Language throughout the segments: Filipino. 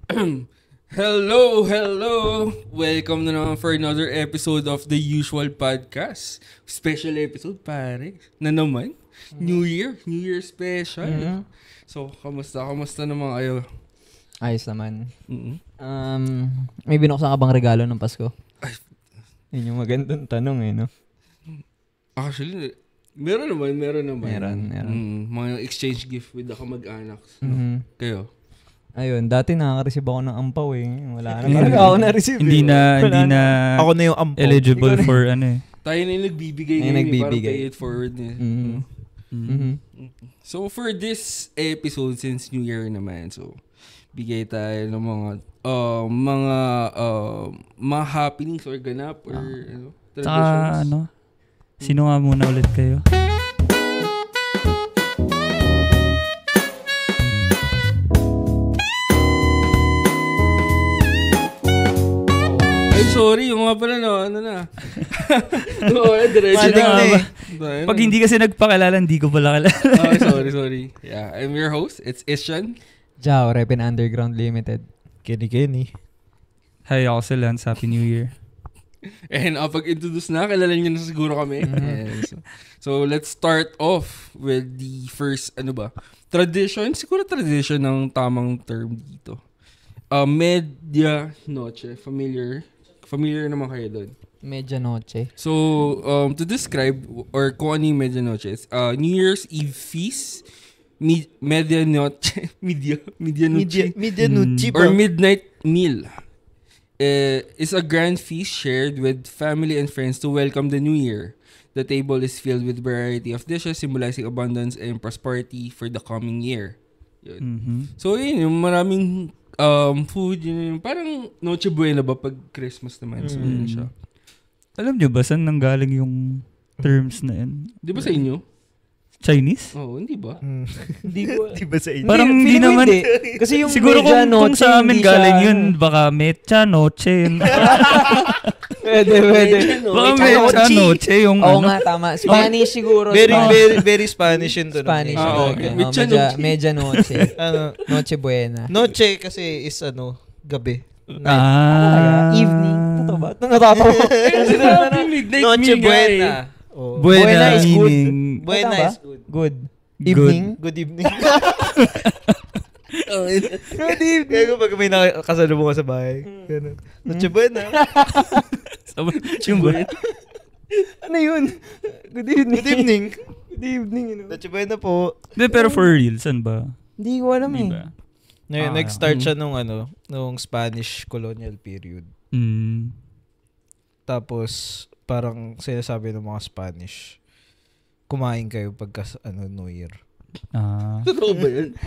Hello! Welcome na naman for another episode of The Usual Podcast. Special episode, pare. Na naman. New Year special. Mm-hmm. So, kamusta naman kayo? Ayos naman. Mm-hmm. May binuksan ka bang regalo ng Pasko? Yun yung magandang tanong no? Actually, meron naman. Meron. Mga exchange gift with the kamag-anaks. Mm-hmm. Kayo? Ayun, dati nakaka-receive ako ng ampaw Wala na talaga ako na-receive. Hindi na ako na yung ampaw. Eligible for Tayo na yung nagbibigay para pay it forward So for this episode, since New Year naman, so bigay tayo ng mga happenings or ganap or traditions. Saka sino nga muna ulit kayo? Sorry, yung mga pala diretso na. Pag hindi kasi nagpakilala, hindi ko pala kilala. Sorry. Yeah, I'm your host. It's Ishan. Jao, Repin Underground Limited. Kenny. Hi, ako si Lance. Happy New Year. And pag-introduce na, kilala niyo na siguro kami. So, let's start off with the first, tradition. Siguro tradition ng tamang term dito. Media Noche. Familiar naman kayo doon. Medianoche. So, to describe or kung ano yung Medianoche is, New Year's Eve feast, Medianoche, or midnight meal, is a grand feast shared with family and friends to welcome the new year. The table is filled with variety of dishes symbolizing abundance and prosperity for the coming year. Yun. Mm-hmm. So, yun, yung maraming food, yun, parang Noche Buena ba pag Christmas naman? So, yun siya. Alam nyo ba saan nanggaling yung terms na yun? Di ba sa inyo? Chinese? Oo, hindi ba? Hindi ba sa inyo? Parang hindi naman. Kasi yung siguro kung sa amin galing yun, baka Mecha Noche yun. Pwede. Baka Mecha Noche yung Oo nga, tama. Spanish siguro. Very Spanish yun to. Spanish. Medianoche. Noche Buena. Noche kasi is gabi. Evening. Totoo ba? Natatawa. Noche Buena. Buena is good. Buena is good. Good. Evening. Good evening. Good evening. Kaya pag may nakasalubong ka sa bahay. Ganun. Noche Buena. Yung buena. Ano yun? Good evening. Good evening. Good evening. Noche Buena po. Pero for real, saan ba? Hindi ko alam Diba? Nag-start siya nung Spanish colonial period. Tapos parang sinasabi ng mga Spanish, kumain kayo pagka New Year. Totoo ba yan?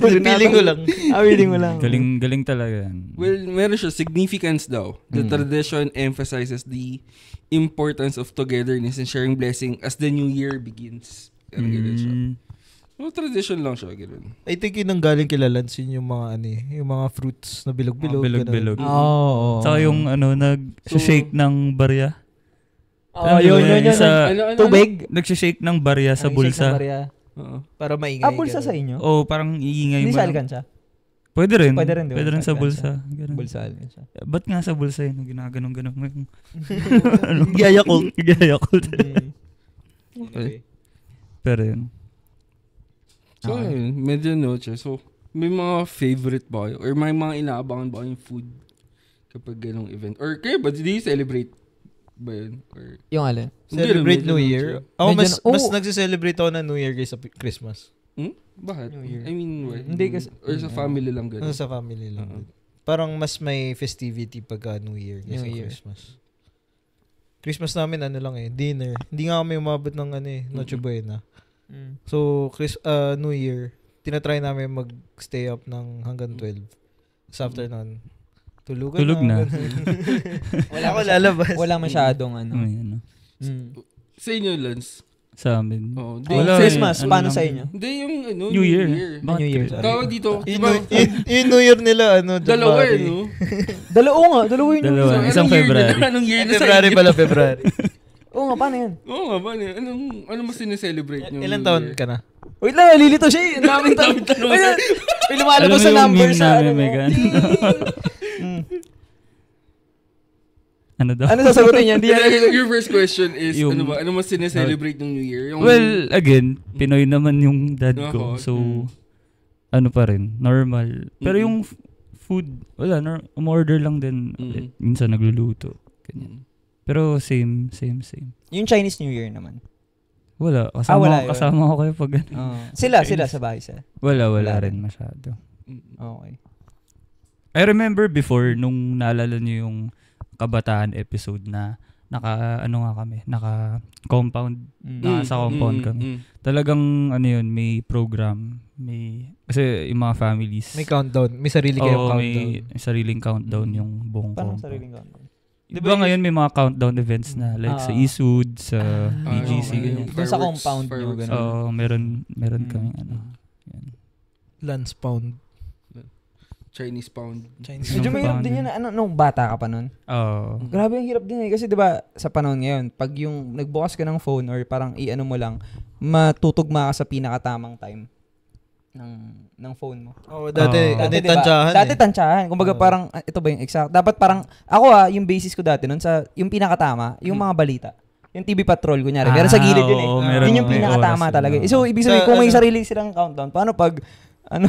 Feeling ko lang. Galing talaga yan. Well, meron siya significance daw. The tradition emphasizes the importance of togetherness and sharing blessing as the new year begins. Ganun siya. So, tradition lang siya, gano'n. I think yun ang galing kilalansin yung mga yung mga fruits na bilog-bilog. Bilog-bilog. Oo. Saka yung nag-shake ng barya. Yun. Tubig? Nag-shake ng barya sa bulsa. Para maingay. Bulsa sa inyo? Oo, parang iingay mo. Hindi salikan siya? Pwede rin. Pwede rin sa bulsa. Ganun. Bulsa siya. Ba't nga sa bulsa yun? Ginaganong-ganong mo yung... Yakult. Okay. Pero yun. So, Medianoche. So, may mga favorite ba kayo? Or may mga inaabangan ba kayong food kapag ganong event? Or kayo ba, do you celebrate ba yun? Or... Yung alin? Celebrate New Year? Ako, mas nagsiselebrate ako ng New Year kaysa Christmas. Bakit? New Year. I mean, why? Hindi kasi... Or sa family lang gano'n? Sa family lang. Parang mas may festivity pagka New Year kaysa Christmas. Christmas namin dinner. Hindi nga kami umabot ng Noche Buena. So, New Year, tinatry namin mag-stay up ng hanggang 12. So, after nun, tulog na. Wala ako lalabas. Wala masyadong Sa inyo, Lance? Sa amin. Christmas, paano sa inyo? Hindi, yung New Year. New Year. Tawag dito. Yung New Year nila, dalawa no? Dalawa yung New Year. Isang February. Anong year na February pala, February. Oo nga, paano yan? Ano mas sineselebrate nyo? Ilan taon ka na? Wait lang, nalilito siya eh. Ang daming tanong. May lumalabas sa number sa ano. Ano daw? Ano sasagutin niya? Your first question is, yung, ano mas sineselebrate ng New Year? Well, again, Pinoy naman yung dad ko. So, ano pa rin, normal. Pero yung food, wala, umorder lang din. Minsan nagluluto. Ganyan. Pero same. Yung Chinese New Year naman. Wala. Kasama ko kayo pag Sila sa bahay sa. Wala rin masyado. Okay. I remember before, nung naalala niyo yung Kabataan episode na naka-compound. Nasa compound kami. Talagang, may program. Kasi yung mga families. May countdown. May sarili kayong countdown. May sariling countdown yung buong Paano compound. sariling countdown? Diba ngayon may mga countdown events na like sa Eastwood, sa BGC, ganyan. Doon sa compound nyo, gano'n. Oo, meron kaming yan. Lance Pound. Chinese pound. Medyo mahirap din yun nung bata ka pa nun. Oo. Grabe ang hirap din eh. Kasi diba sa panahon ngayon, pag yung nagbukas ka ng phone or parang i-ano mo lang, matutugma ka sa pinakatamang time ng phone mo. Dati tansyahan. Dati tansyahan. Kumbaga parang, ito ba yung exact? Dapat parang, ako yung basis ko dati nun, yung pinakatama, yung mga balita. Yung TV Patrol, kunyari. Meron sa gilid yun eh. Yun yung pinakatama talaga. So, ibig sabihin, kung may sarili silang countdown, paano pag, sa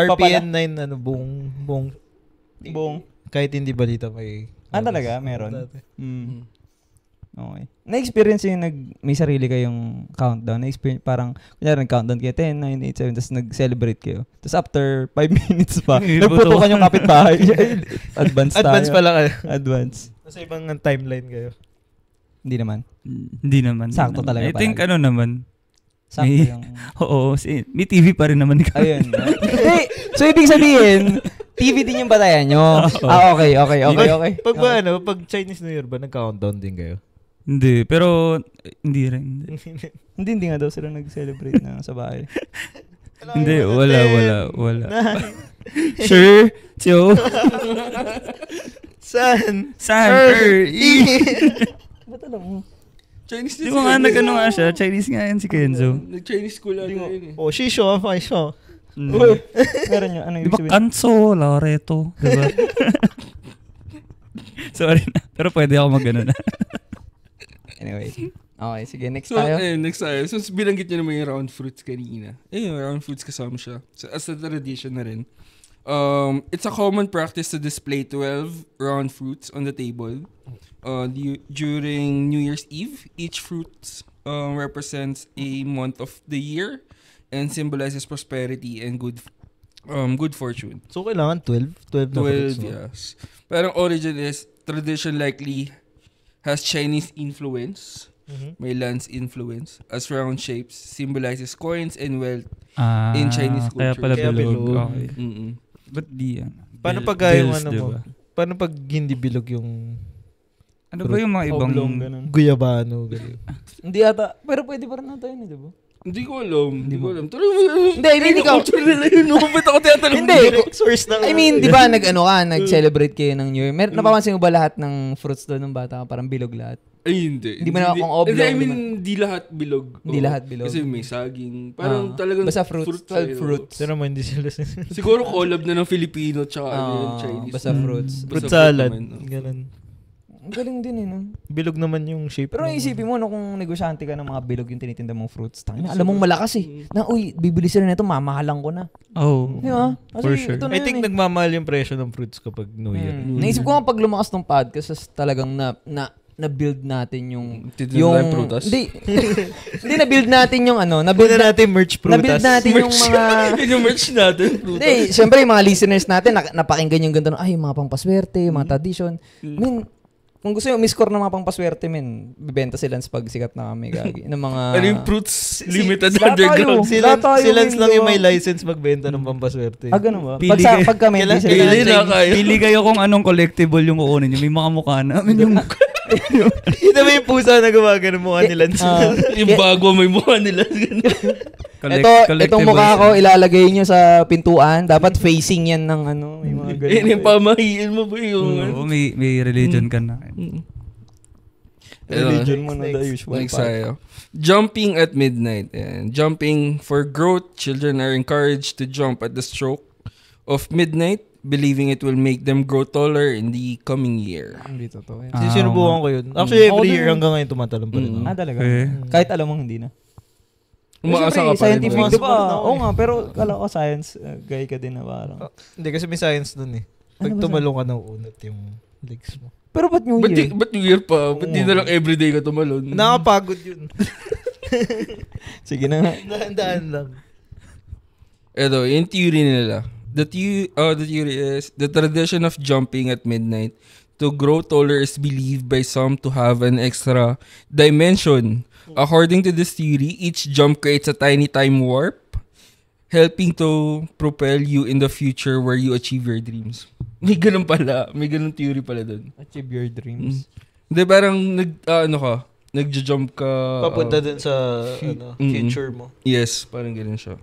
RPN 9, buong. Kahit hindi balita may. Talaga? Meron? Okay. Na-experience yung may sarili kayong countdown. Na-experience, parang, kunyari, nag-countdown kayo, 10, 9, 8, 7, tapos nag-celebrate kayo. Tapos after 5 minutes pa, nagputukan yung kapitbahay. Advance pala kayo. Advance. Nasa ibang timeline kayo. Hindi naman. Sakto Sakto talaga. I think naman. Sakto yung... Oo, may TV pa rin naman kami. Ayun. So, ibig sabihin, TV din yung batayan nyo. Okay. Pag Chinese New Year ba, nag-countdown din kayo? Hindi, pero hindi rin. Hindi nga daw sila nag-celebrate na sa bahay. Hindi, wala. Sure, Joe. San? Ba't alam mo? Chinese Di ba nga nag-ano nga siya? Chinese nga yan si Kenzo. Nag-Chinese school yun eh. Shisho, faisho. Meron nyo, ano Di ba Kanso, Loreto? Diba? Sorry na. Pero pwede ako mag-ano na. Anyway. Okay, sige. Next tayo. Next tayo. So, bilanggit nyo naman yung round fruits kanina. Yung round fruits kasama siya. So, as a tradition na rin. It's a common practice to display 12 round fruits on the table. During New Year's Eve, each fruit represents a month of the year and symbolizes prosperity and good fortune. So, kailangan 12? 12 na fruits, no? Yes. Pero origin is, tradition likely has Chinese influence. May Lance influence, as round shapes symbolizes coins and wealth in Chinese culture. Kaya pala bilog. Okay. Ba't di yan? Paano pag yung mo? Paano pag hindi bilog yung... Ano ba yung mga ibang... Guyabano, gano'n. Hindi ata. Pero pwede pa rin natin yun, di ba? Hindi ko alam. Hindi, I mean, ikaw. Ba't ako tinatanong? Hindi. Source ng... I mean, di ba, nag-celebrate kayo ng New Year? Napapansin mo ba lahat ng fruits doon ng bata? Parang bilog lahat? Ay, hindi. Hindi mo na kung oblong. I mean, di lahat bilog. Hindi lahat bilog. Kasi may saging. Parang talagang basta fruits. 12 fruits. Pero naman hindi sila. Siguro collab na ng Filipino tsaka Chinese. Basta fruits. Fruit salad. Ganun. Ang galing din eh, no? Bilog naman yung shape. Pero isipin mo, no, kung negosyante ka ng mga bilog yung tinitinda mong fruits, alam mong malakas eh. Bibili sila nito, mamahalan ko na. Di ba? For sure. I think nagmamahal yung presyo ng fruits kapag New Year. Naisip ko nga pag lumakas ng podcast, talagang na-build natin yung prutas? Hindi na-build natin yung na-build natin merch prutas. Na-build natin yung mga... yung merch natin, prutas. Hindi, syempre yung mga listeners natin, napakinggan yung ganda yung mga pampaswerte, yung mga tradition. Kung gusto yung umiscore ng mga pampaswerte, bibenta sila sa pagsikat na kami, gagi. Ng mga... Ano yung fruits limited underground? Sila lang yung may license magbenta ng pampaswerte. Ganun ba? Pag kami, pili kayo kung anong collectible yung kukunin nyo. May mga mukha namin yung mukha. Ito ba yung pusa na gumagano mukha nila? Yung bago may mukha nila. Itong mukha ko, ilalagay nyo sa pintuan. Dapat facing yan ng may mga ganun. Yung pamahiin mo ba yung... May religion ka na. Religion mo na the usual. Next tayo. Jumping at midnight. Ayan. Jumping for growth. Children are encouraged to jump at the stroke of midnight, believing it will make them grow taller in the coming year. Hindi totoo yan. Sinubukan ko yun. Actually, every year hanggang ngayon tumatalon pa rin. Talaga? Eh. Kahit alam mo hindi na. Umaasa ka pa rin. Scientific, mo. di ba? Oo nga, pero kala ko science, guy ka din na parang. Hindi, kasi may science dun eh. Pag tumalong ka na unat yung legs mo. Pero ba't New Year? Ba't New Year pa? Ba't di na lang everyday ka tumalon? Nakapagod yun. Sige na nga. Dahan-dahan lang. Ito, yung theory nila. The theory is, the tradition of jumping at midnight to grow taller is believed by some to have an extra dimension. According to this theory, each jump creates a tiny time warp, helping to propel you in the future where you achieve your dreams. May ganun pala. May ganun theory pala dun. Achieve your dreams. Hindi, parang nagja-jump ka. Papunta dun sa future mo. Yes, parang ganun siya.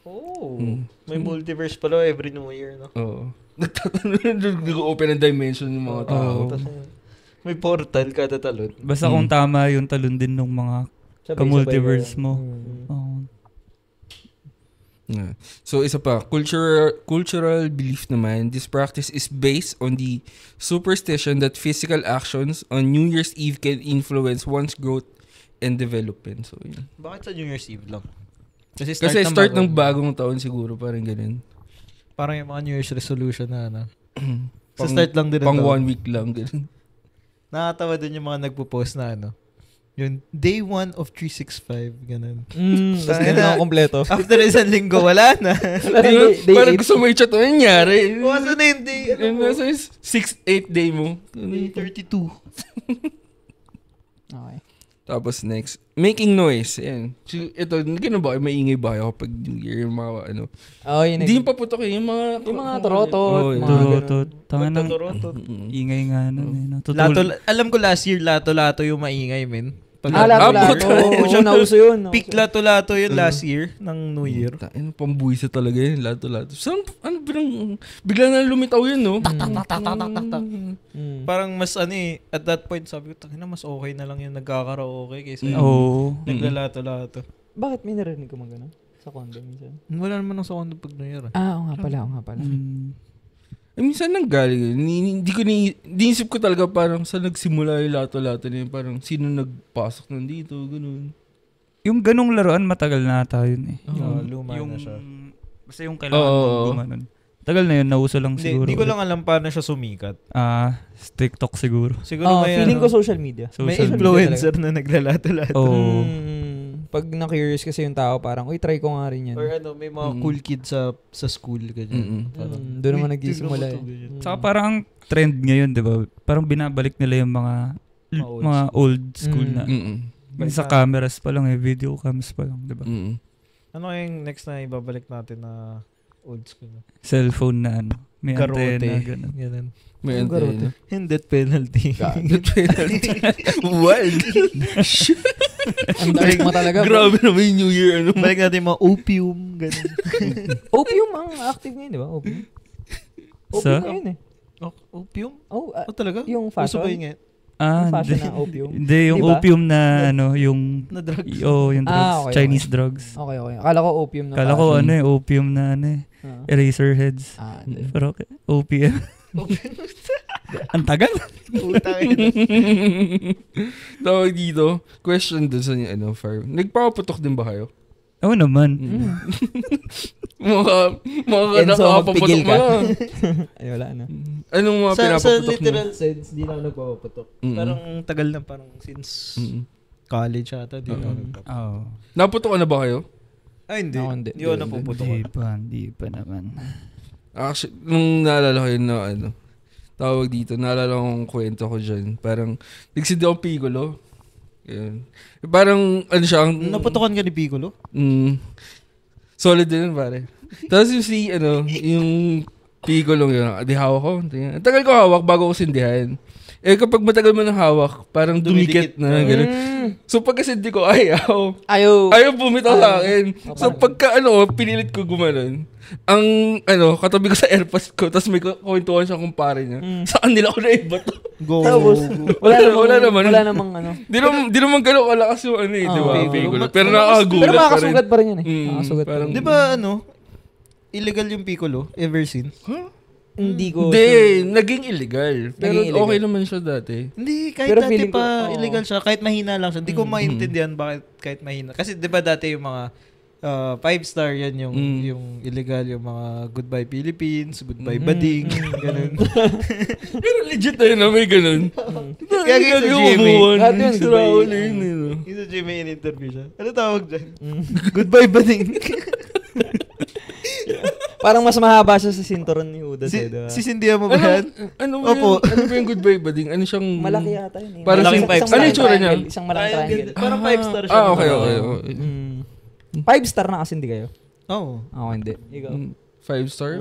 Oh. May multiverse pala every New Year, no? Oo. Nag-open ang dimension ng mga tao. May portal kada talon. Basta kung tama yung talon din ng mga ka-multiverse mo. Yeah. So, isa pa, cultural belief naman, this practice is based on the superstition that physical actions on New Year's Eve can influence one's growth and development. So, yun. Bakit sa New Year's Eve lang? Kasi start ng bagong taon siguro, parang ganun. Parang yung mga New Year's resolution na, sa start lang din. Pang 1 week lang, ganun. Nakatawa din yung mga nagpo-post na yung day 1 of 365, ganun. Tapos ganun ako kompleto. After isang linggo, wala na. Parang gusto mo i-chat, ano nangyari? Wasa na yung day, Nasa 6-8 day mo. Day 32. Okay. Tapos next, making noise. Ayan. So, ito, gano'n ba? Maingay ba kayo kapag New Year? Yung mga Hindi yung paputok eh. Yung mga torotot. Torotot. Tangan ng Torotot. ingay nga nun. Alam ko last year, lato-lato yung maingay, men. Lato-lato. Nauso yun. Peak lato-lato yun last year ng New Year. Ano, pambuwisa talaga yun. Lato-lato. Saan, bigla na lumitaw yun, no? Tak. Parang mas at that point sabi ko, mas okay na lang yung nagkakaraoke kaysa naglalato-lato. Bakit may narinig ko mga ganun? Sa condo minsan? Wala naman sa condo pag New Year. Oo nga pala. Minsan nanggaling yun. Dinisip ko talaga parang saan nagsimula yung lato-lato na yun. Parang sino nagpasok nandito, ganun. Yung ganung laruan, matagal na ata yun eh. Luma na siya. Basta yung kailangan mong gumanon. Tagal na yun, nauso lang siguro. Hindi ko lang alam paano siya sumikat. TikTok siguro. Siguro feeling ko social media. May influencer na naglalato-lato. Pag na-curious kasi yung tao, parang, uy, try ko nga rin yan. Or may mga cool kids sa school. Doon naman nagsisimula. Saka parang ang trend ngayon, di ba? Parang binabalik nila yung mga old school na. Sa cameras pa lang video cams pa lang, di ba? Ano yung next na ibabalik natin na old school? Cellphone na may Garote. antena, ganun. May antena. Yung death penalty. Wild. Ang dark mo talaga. Grabe naman yung New Year. Balik natin yung mga opium. Ganun. Opium ang active ngayon, di ba? Opium ngayon eh. Opium? Talaga? Yung fashion? Uso ba yun yung fashion na opium? Hindi, yung diba? Opium na yung na drugs. Yung drugs. Okay, Chinese drugs. Okay. Akala ko opium na Akala ko opium na eraser heads. Pero OPM. Ang tagal. Tawag dito, question doon sa Fire. Nagpapaputok din ba kayo? Oo naman. Mga magpigil ka. Ay, wala na. Anong mga pinapaputok mo? Sa literal sense, di na ako nagpapaputok. Parang tagal na, parang since college ata, di na ako nagpapaputok. Naputok na ba kayo? Ay, hindi. Hindi ako napuputok. Hindi pa naman. Actually, nung naalala ko yun na tawag dito, naalala kong kwento ko dyan. Parang, nagsindi akong Piccolo. Yun. Parang, siya, naputokan ka ni Piccolo? Solid din, pare. Tapos yung Piccolo yun, di hawak ko. Ang tagal ko hawak bago ko sindihan. Eh kapag matagal mo nang hawak, parang dumikit na. Ganun. So pagka hindi ko ayaw bumitaw sa akin. So pagka pinilit ko gumanon, ang katabi ko sa AirPods ko, tapos may kwentuhan siya kumpare niya. Saan nila ako na iba to? Tapos, wala namang Di naman gano'n kalakas yung di ba? Piccolo. Pero nakakagulat pero makakasugat pa rin yun Makakasugat pa rin. Di ba illegal yung Piccolo ever since? Hindi ko naging illegal. Pero okay naman siya dati. Hindi, kahit pero dati pa illegal siya, kahit mahina lang siya. Hindi ko maintindihan bakit kahit mahina. Kasi 'di ba dati yung mga 5-star yan yung illegal, yung mga Goodbye Philippines, Goodbye Bading, ganun. Pero legit na may ganun. Kaya sa GMA. Yung sa GMA in-interview siya. Ano tawag dyan? Goodbye Bading. Parang mas mahaba siya sa sinturon ni Judas. Sisindihan mo ba yan? Ano ba yung Goodbye Bading? Ano siyang... Malaki yata yun. Parang malaking 5-star. Ano yung tsura niya? Isang malaking triangle. Parang 5-star siya. Okay. 5-star na kasi hindi kayo? Oo. Ako hindi. Ikaw? 5-star?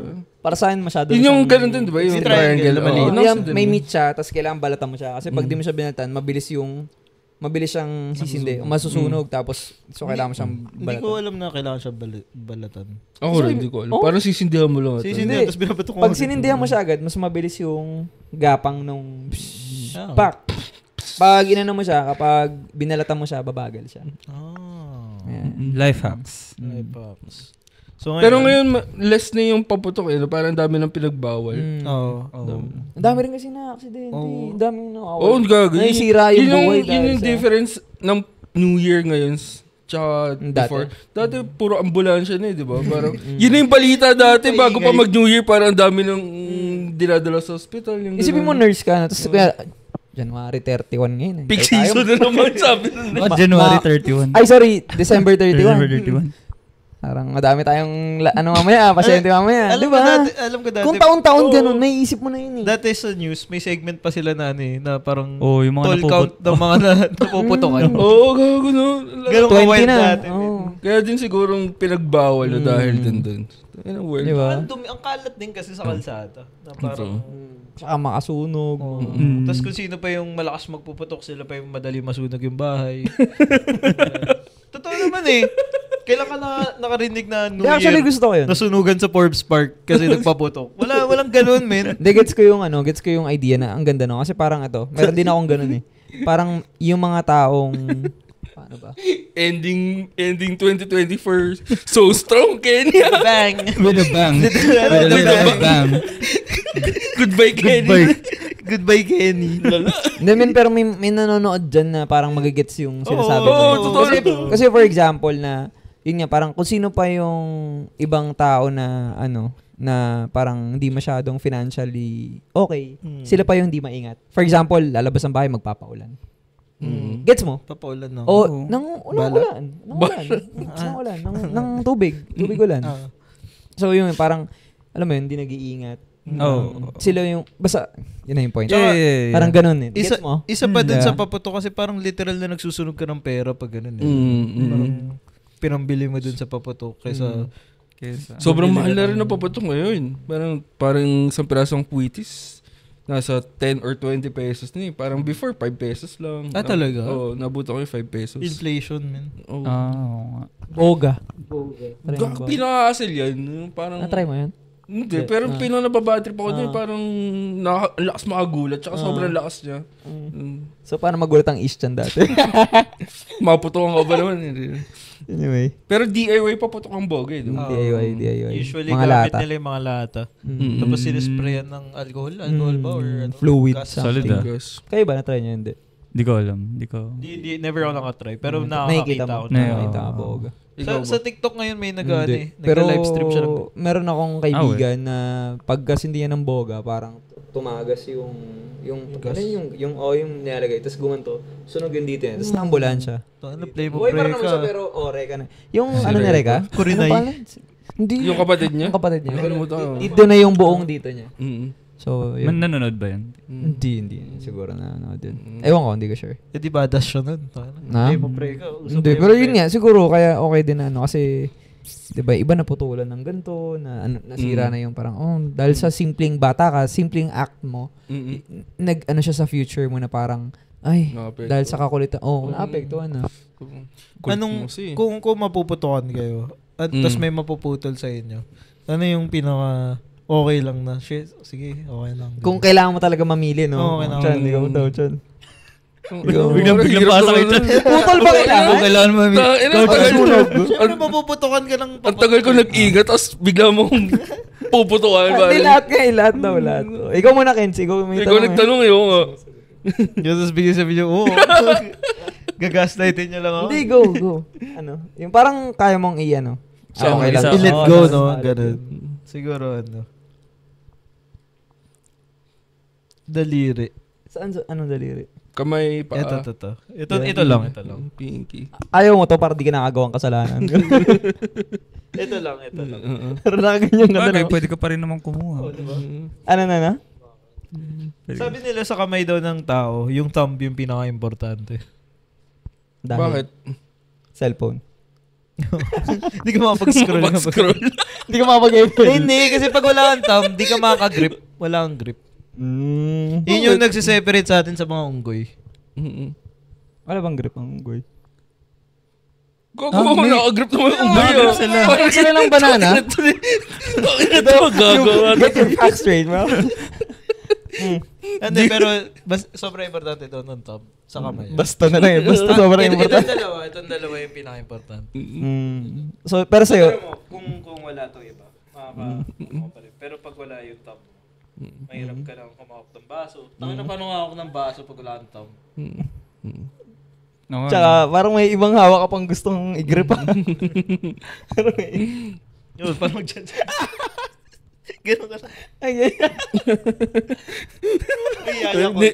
Para sa akin masyado. Yun yung ganun din, di ba? Yung triangle. May meat siya, tapos kailangan balatan mo siya. Kasi pag di mo siya binalatan, mabilis siyang sisindi. Masusunog, tapos kailangan mo siyang balatan. Hindi ko alam na kailangan siya balatan. Ako rin, hindi ko alam. Parang sisindihan mo lang. Sisindihan, tapos binabato ko. Pag sinindihan mo siya agad, mas mabilis yung gapang nung pak. Pag inano mo siya, kapag binalatan mo siya, babagal siya. Life hacks. So, pero ngayon, less na yung paputok parang dami ng pinagbawal. Ang dami rin kasi na aksidente. Ang dami na ang gagawin. Nasisira yung buhay. Yun yung difference ng New Year ngayon tsaka before. Dati puro ambulansya na di ba? Parang, yun na yung balita dati bago pa mag-New Year, parang ang dami ng dinadala sa hospital. Isipin mo nurse ka na, tapos January 31 ngayon. Peak season na naman sabi nila. January 31. Ay, sorry. December 31. December 31. Parang madami tayong, mamaya, pasyente mamaya. Alam ko dati. Kung taon-taon ganun, may isip mo na yun Dati sa news, may segment pa sila na na parang yung mga toll count ng mga napuputokan. Gago no. Ganun ka wild dati. Kaya din sigurong pinagbawal dahil din. Diba? Ang kalat din kasi sa kalsada. Na parang... Tsaka makasunog. Tapos kung sino pa yung malakas magpuputok, sila pa yung madali masunog yung bahay. Totoo naman Kailan ka nakarinig na New Year? Actually, gusto ko yun. Nasunugan sa Forbes Park kasi nagpaputok. Walang ganun, men. Gets ko yung idea na ang ganda no. Kasi parang meron din akong ganun Parang yung mga taong, paano ba? Ending 2024, so strong, Kenya. Bang! With a bang. With a bang. Goodbye, Kenny. Goodbye, Kenny. Hindi, pero may nanonood dyan na parang magigets yung sinasabi ko. Totoo. Kasi for example na, yun nga, parang kung sino pa yung ibang tao na, na parang hindi masyadong financially okay, sila pa yung hindi maingat. For example, lalabas ng bahay, magpapaulan. Gets mo? Papaulan, no? O, nang ulan. Nang tubig ulan. So, yun, parang, alam mo yun, hindi nag-iingat. Sila yung, basta, yun na yung point. Yeah. Parang ganun Gets mo? Isa pa din sa paputok kasi parang literal na nagsusunog ka ng pera pag ganun Parang pinambili mo dun sa paputok kaysa sobrang mahal na rin ang paputok ngayon. Parang isang pirasong kwitis nasa 10 or 20 pesos na Parang before 5 pesos lang. Talaga? Oo, nabuto ko yung 5 pesos. Inflation, man. Boga. Pinaka-asal yan. Parang Na-try mo yan? Hindi, pero pinaka-nababatrip ako doon. Parang lakas makagulat. Tsaka sobrang lakas niya. So, paano magulat ang Eastern dati? Maputokan ka ba naman? Anyway. Pero DIY paputok ang bogey. DIY. Usually, mga gamit nila yung mga lata. Tapos sinisprayan ng alcohol ba? Or fluid. Solid Kayo ba na-try nyo? Hindi ko alam. Never ako nakatry. Pero nakakita ako. Nakakita ka boga. Sa TikTok ngayon may nag-live stream siya. Meron akong kaibigan na pagkasindihan ng boga, parang tumagas yung nilalagay. Tapos gumanto, sunog yun dito yan. Tapos naambulan siya. Play mo, Buhay pa naman siya, pero reka na. Yung ni Reka? Kurinay. Hindi. Yung kapatid niya? Yung kapatid niya. Ito na yung buong dito niya. So, yun. Nanonood ba yan? Hindi. Siguro na din. Ewan ko, hindi ko sure. Di ba, dash siya nun? Na? Play mo, pre ka. Hindi, pero yun nga, siguro, kaya okay din kasi diba, iba na putulan ng ganito, nasira na yung parang, dahil sa simpleng bata ka, simpleng act mo, nag-ano siya sa future mo na parang, ay, dahil sa kakulitan, naapektuhan na. Kung mapuputukan kayo, at tapos may mapuputol sa inyo, ano yung pinaka okay lang na, shit, sige, okay lang. Kung kailangan mo talaga mamili, no? Okay lang. Chan, ikaw daw, Chan. Biglang pasa kayo dyan. Putol ba kailangan? Kung kailangan mo Siyempre, mapuputukan ka ng Ang tagal ko nag-ingat, tapos bigla mong puputukan. Hindi lahat daw, lahat. Ikaw muna, Kenzie. Ikaw nagtanong eh, oo nga. Tapos bigyan sabi niyo, gagaslightin niya lang ako. Hindi, go. Ano? Yung parang kaya mong i-ano. Okay lang. I-let go, no? Ganun. Siguro, daliri. Saan, anong daliri? Kamay, paa. Ito lang. Pinky. Ayaw mo to para di ka nakagawang kasalanan. Ito lang. Pero nakaganyan ka Okay, na. pwede ka pa rin naman kumuha. Ano na? Sabi nila sa kamay daw ng tao, yung thumb yung pinaka-importante. Dahil Bakit? cellphone. Hindi ka makapag-scroll. Hindi ka makapag-email. Hindi, kasi pag wala kang thumb, di ka makaka-grip. Wala kang grip. Yun yung nagsiseparate sa atin sa mga unggoy. Wala bang grip ang unggoy? Gago, naka-grip naman yung unggoy. Parang sila ng banana. Ito, gagawa. Get your facts straight, bro. Hindi, pero sobrang importante daw ng thumb sa kamay. Basta na lang yun. Basta sobrang importante. Itong dalawa yung pinaka-importante. So, pero sa'yo, Kung wala to iba, makaka pa rin. Pero pag wala yung thumb, mahirap ka lang kumahawak ng baso. Tama na paano hawak ng baso pag wala kang thumb? tsaka parang may ibang hawak ka pang gustong i-grip. Yun, paano mag-chat? Ganun ka lang.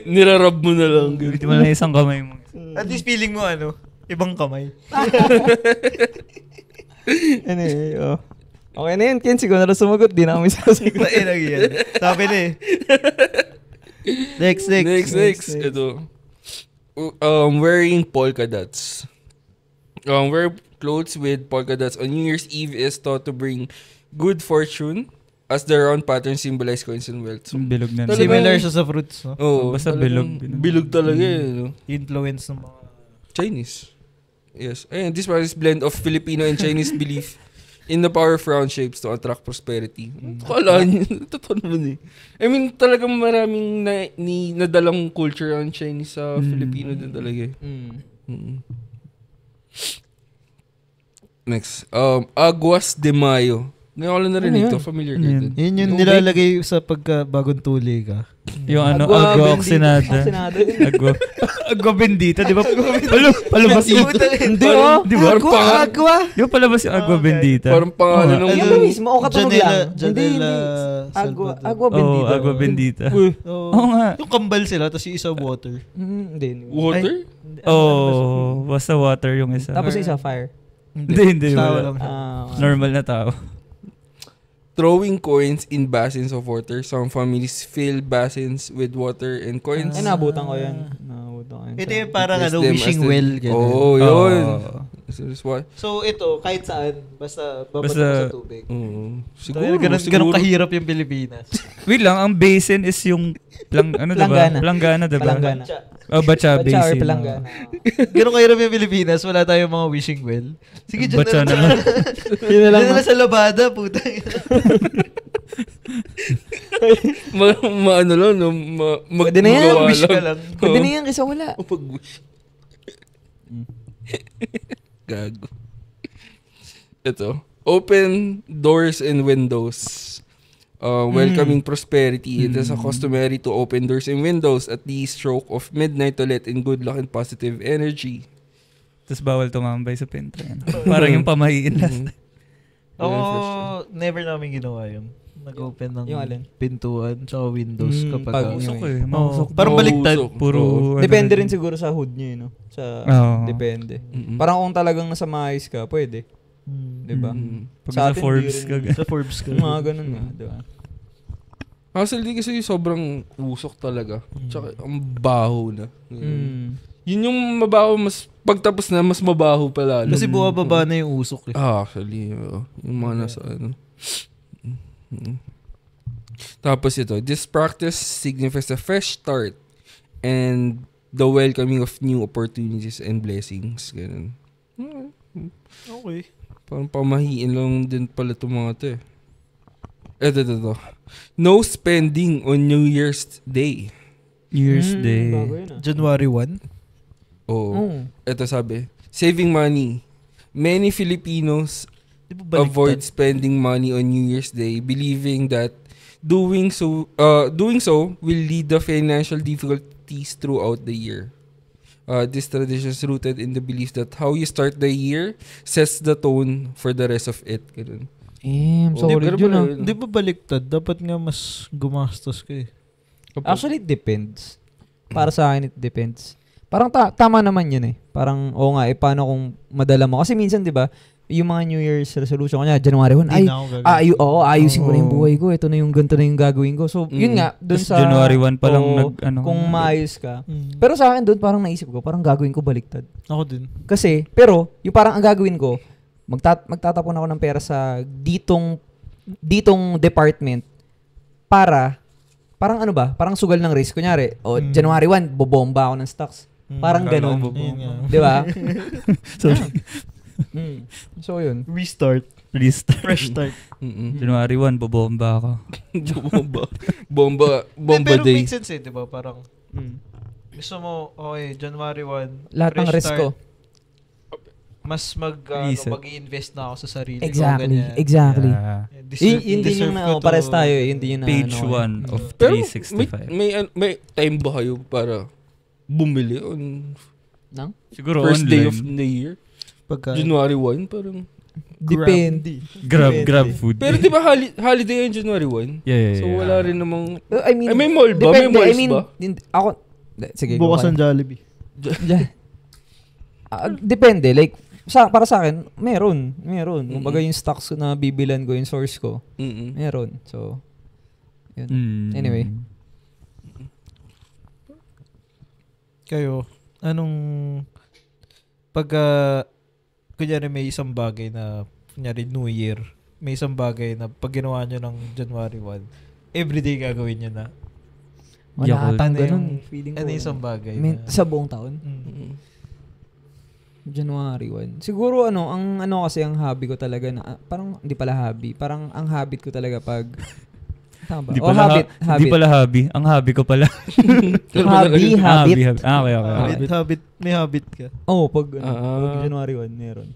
Nirarab mo na lang. Hindi mo na isang kamay mo. At least feeling mo ibang kamay. Anyway, okay na yun, Ken. Siguro na sumagot. Di na kami sasagot. Sabi na eh. Next. Ito. Wearing polka dots. Wear clothes with polka dots on New Year's Eve is thought to bring good fortune as the round pattern symbolize coins and wealth. So, Bilog na. Talagang- Similar siya sa fruits, no? Basta bilog. Bilog talaga no? Influence ng mga... Chinese. Yes. Ayun, this one is blend of Filipino and Chinese belief in the power of round shapes to attract prosperity. Kala niyo, totoo naman eh. I mean, talagang maraming nadalang culture ang Chinese sa Filipino din talaga eh. Next. Aguas de Mayo. Ngayon ko lang narinig to. Familiar ka din. Yun yung nilalagay sa pagka-bagong tuli ka. Yung agua oxinada. Agua bendita, di ba? Palabas yung... Hindi Di ba? Agua. Di ba palabas yung agua bendita? Parang pangalan ng... Ayun ba mismo? O katunog lang? Hindi. Salvador. Agua bendita. Agua bendita. Oo nga. Yung kambal sila, tapos yung isa water. Hindi. Water? Basta water yung isa. Tapos isa fire. Hindi. Tao Wala. lang siya. Normal na tao. Throwing coins in basins of water. Some families fill basins with water and coins. Nabutan ko yan. Ito yung parang Place them wishing as the- well. Ganun. Oo, yun. This is what? So ito, kahit saan, basta babato Basta- sa tubig. Siguro. Ganun kahirap yung Pilipinas. Wait lang, ang basin is yung Planggana. Planggana, diba? Palanggana. Bacha Bacha or basin. palanggana. Ganun kahirap yung Pilipinas, wala tayong mga wishing well. Sige, dyan Bacha na naman. Yun na lang. Dyan na sa labada, puta. Ano lang, no? Pwede na yan, magawa wish ka lang. Pwede na yan kasi wala. Pag-wish. Gago. Ito. Open doors and windows. Welcoming prosperity. It is a customary to open doors and windows at the stroke of midnight to let in good luck and positive energy. Tapos bawal tumambay sa pinto. Parang yung pamahiin last. Ako, never namin ginawa yun. Nag-open ng Yung alin? pintuan tsaka windows kapag... Mausok eh. Oo. Mausok. Parang baliktad. Puro... Depende rin siguro sa hood nyo, no? Depende. Mm-mm. Parang kung talagang nasa maayos ka, pwede. Diba? Pag Sa sa atin, Forbes di ka. rin- Sa Forbes ka. Mga ganun nga, diba? Hassle din kasi sobrang usok talaga. Tsaka ang baho na. Yun yung mabaho, mas pagtapos na, mas mabaho pala. Kasi bumababa na yung usok eh. Actually, yung mga nasa Tapos ito, this practice signifies a fresh start and the welcoming of new opportunities and blessings. Ganun. Okay. Parang pamahiin lang din pala itong mga ito eh. Ito. No spending on New Year's Day. New Year's Day. January 1? Oo. Ito sabi, saving money. Many Filipinos avoid spending money on New Year's Day, believing that doing so will lead to financial difficulties throughout the year. This tradition is rooted in the belief that how you start the year sets the tone for the rest of it. Ganun. Solid yun. Di ba baliktad? Dapat nga mas gumastos ka eh. Actually, it depends. Para sa akin, it depends. Parang tama naman yun eh. Parang, paano kung madala mo? Kasi minsan, di ba, yung mga New Year's resolution kanya, January 1, ayusin ko na yung buhay ko. Ito na yung ganito na yung gagawin ko. So, yun nga, dun sa... January 1 pa lang kung maayos ka. Pero sa akin dun, parang naisip ko, parang gagawin ko baliktad. Ako din. Kasi, pero, yung parang ang gagawin ko, magtatapon ako ng pera sa ditong department para, parang parang sugal ng risk. Kunyari, January 1, bobomba ako ng stocks. Parang ganun. Di ba? So, yun. Restart. Fresh start. January 1, bobomba ako. Bomba pero day. make sense eh, di ba? Parang, gusto mo, January 1, lahat ng risk ko. Mas mag-i-invest na ako sa sarili ko. Exactly. Yeah. Yun din yung pares tayo. Yun din yung Page 1 of Pero 365. may time ba kayo para bumili on Siguro first online. day of the year? January 1, parang... Depende. Grab food. Pero di ba holiday yung January 1? Yeah. So wala rin namang... may mall ba? May malls ba? Ako... Sige, bukas ang Jollibee. Depende. Like, para sa akin, meron. Kumbaga yung stocks na bibilan ko, yung source ko, meron. So, yun. Anyway. Kayo, kunyari may isang bagay na, kunyari New Year, may isang bagay na pag ginawa nyo ng January 1, everyday gagawin nyo na. Wala atang ganun. Ano isang bagay sa buong taon? January 1. Siguro ang kasi ang hobby ko talaga na parang hindi pala hobby, parang ang habit ko talaga pag tama ba? Habit. Hindi pala hobby. Ang hobby ko pala. habit. Okay. May habit ka. Pag January 1 meron.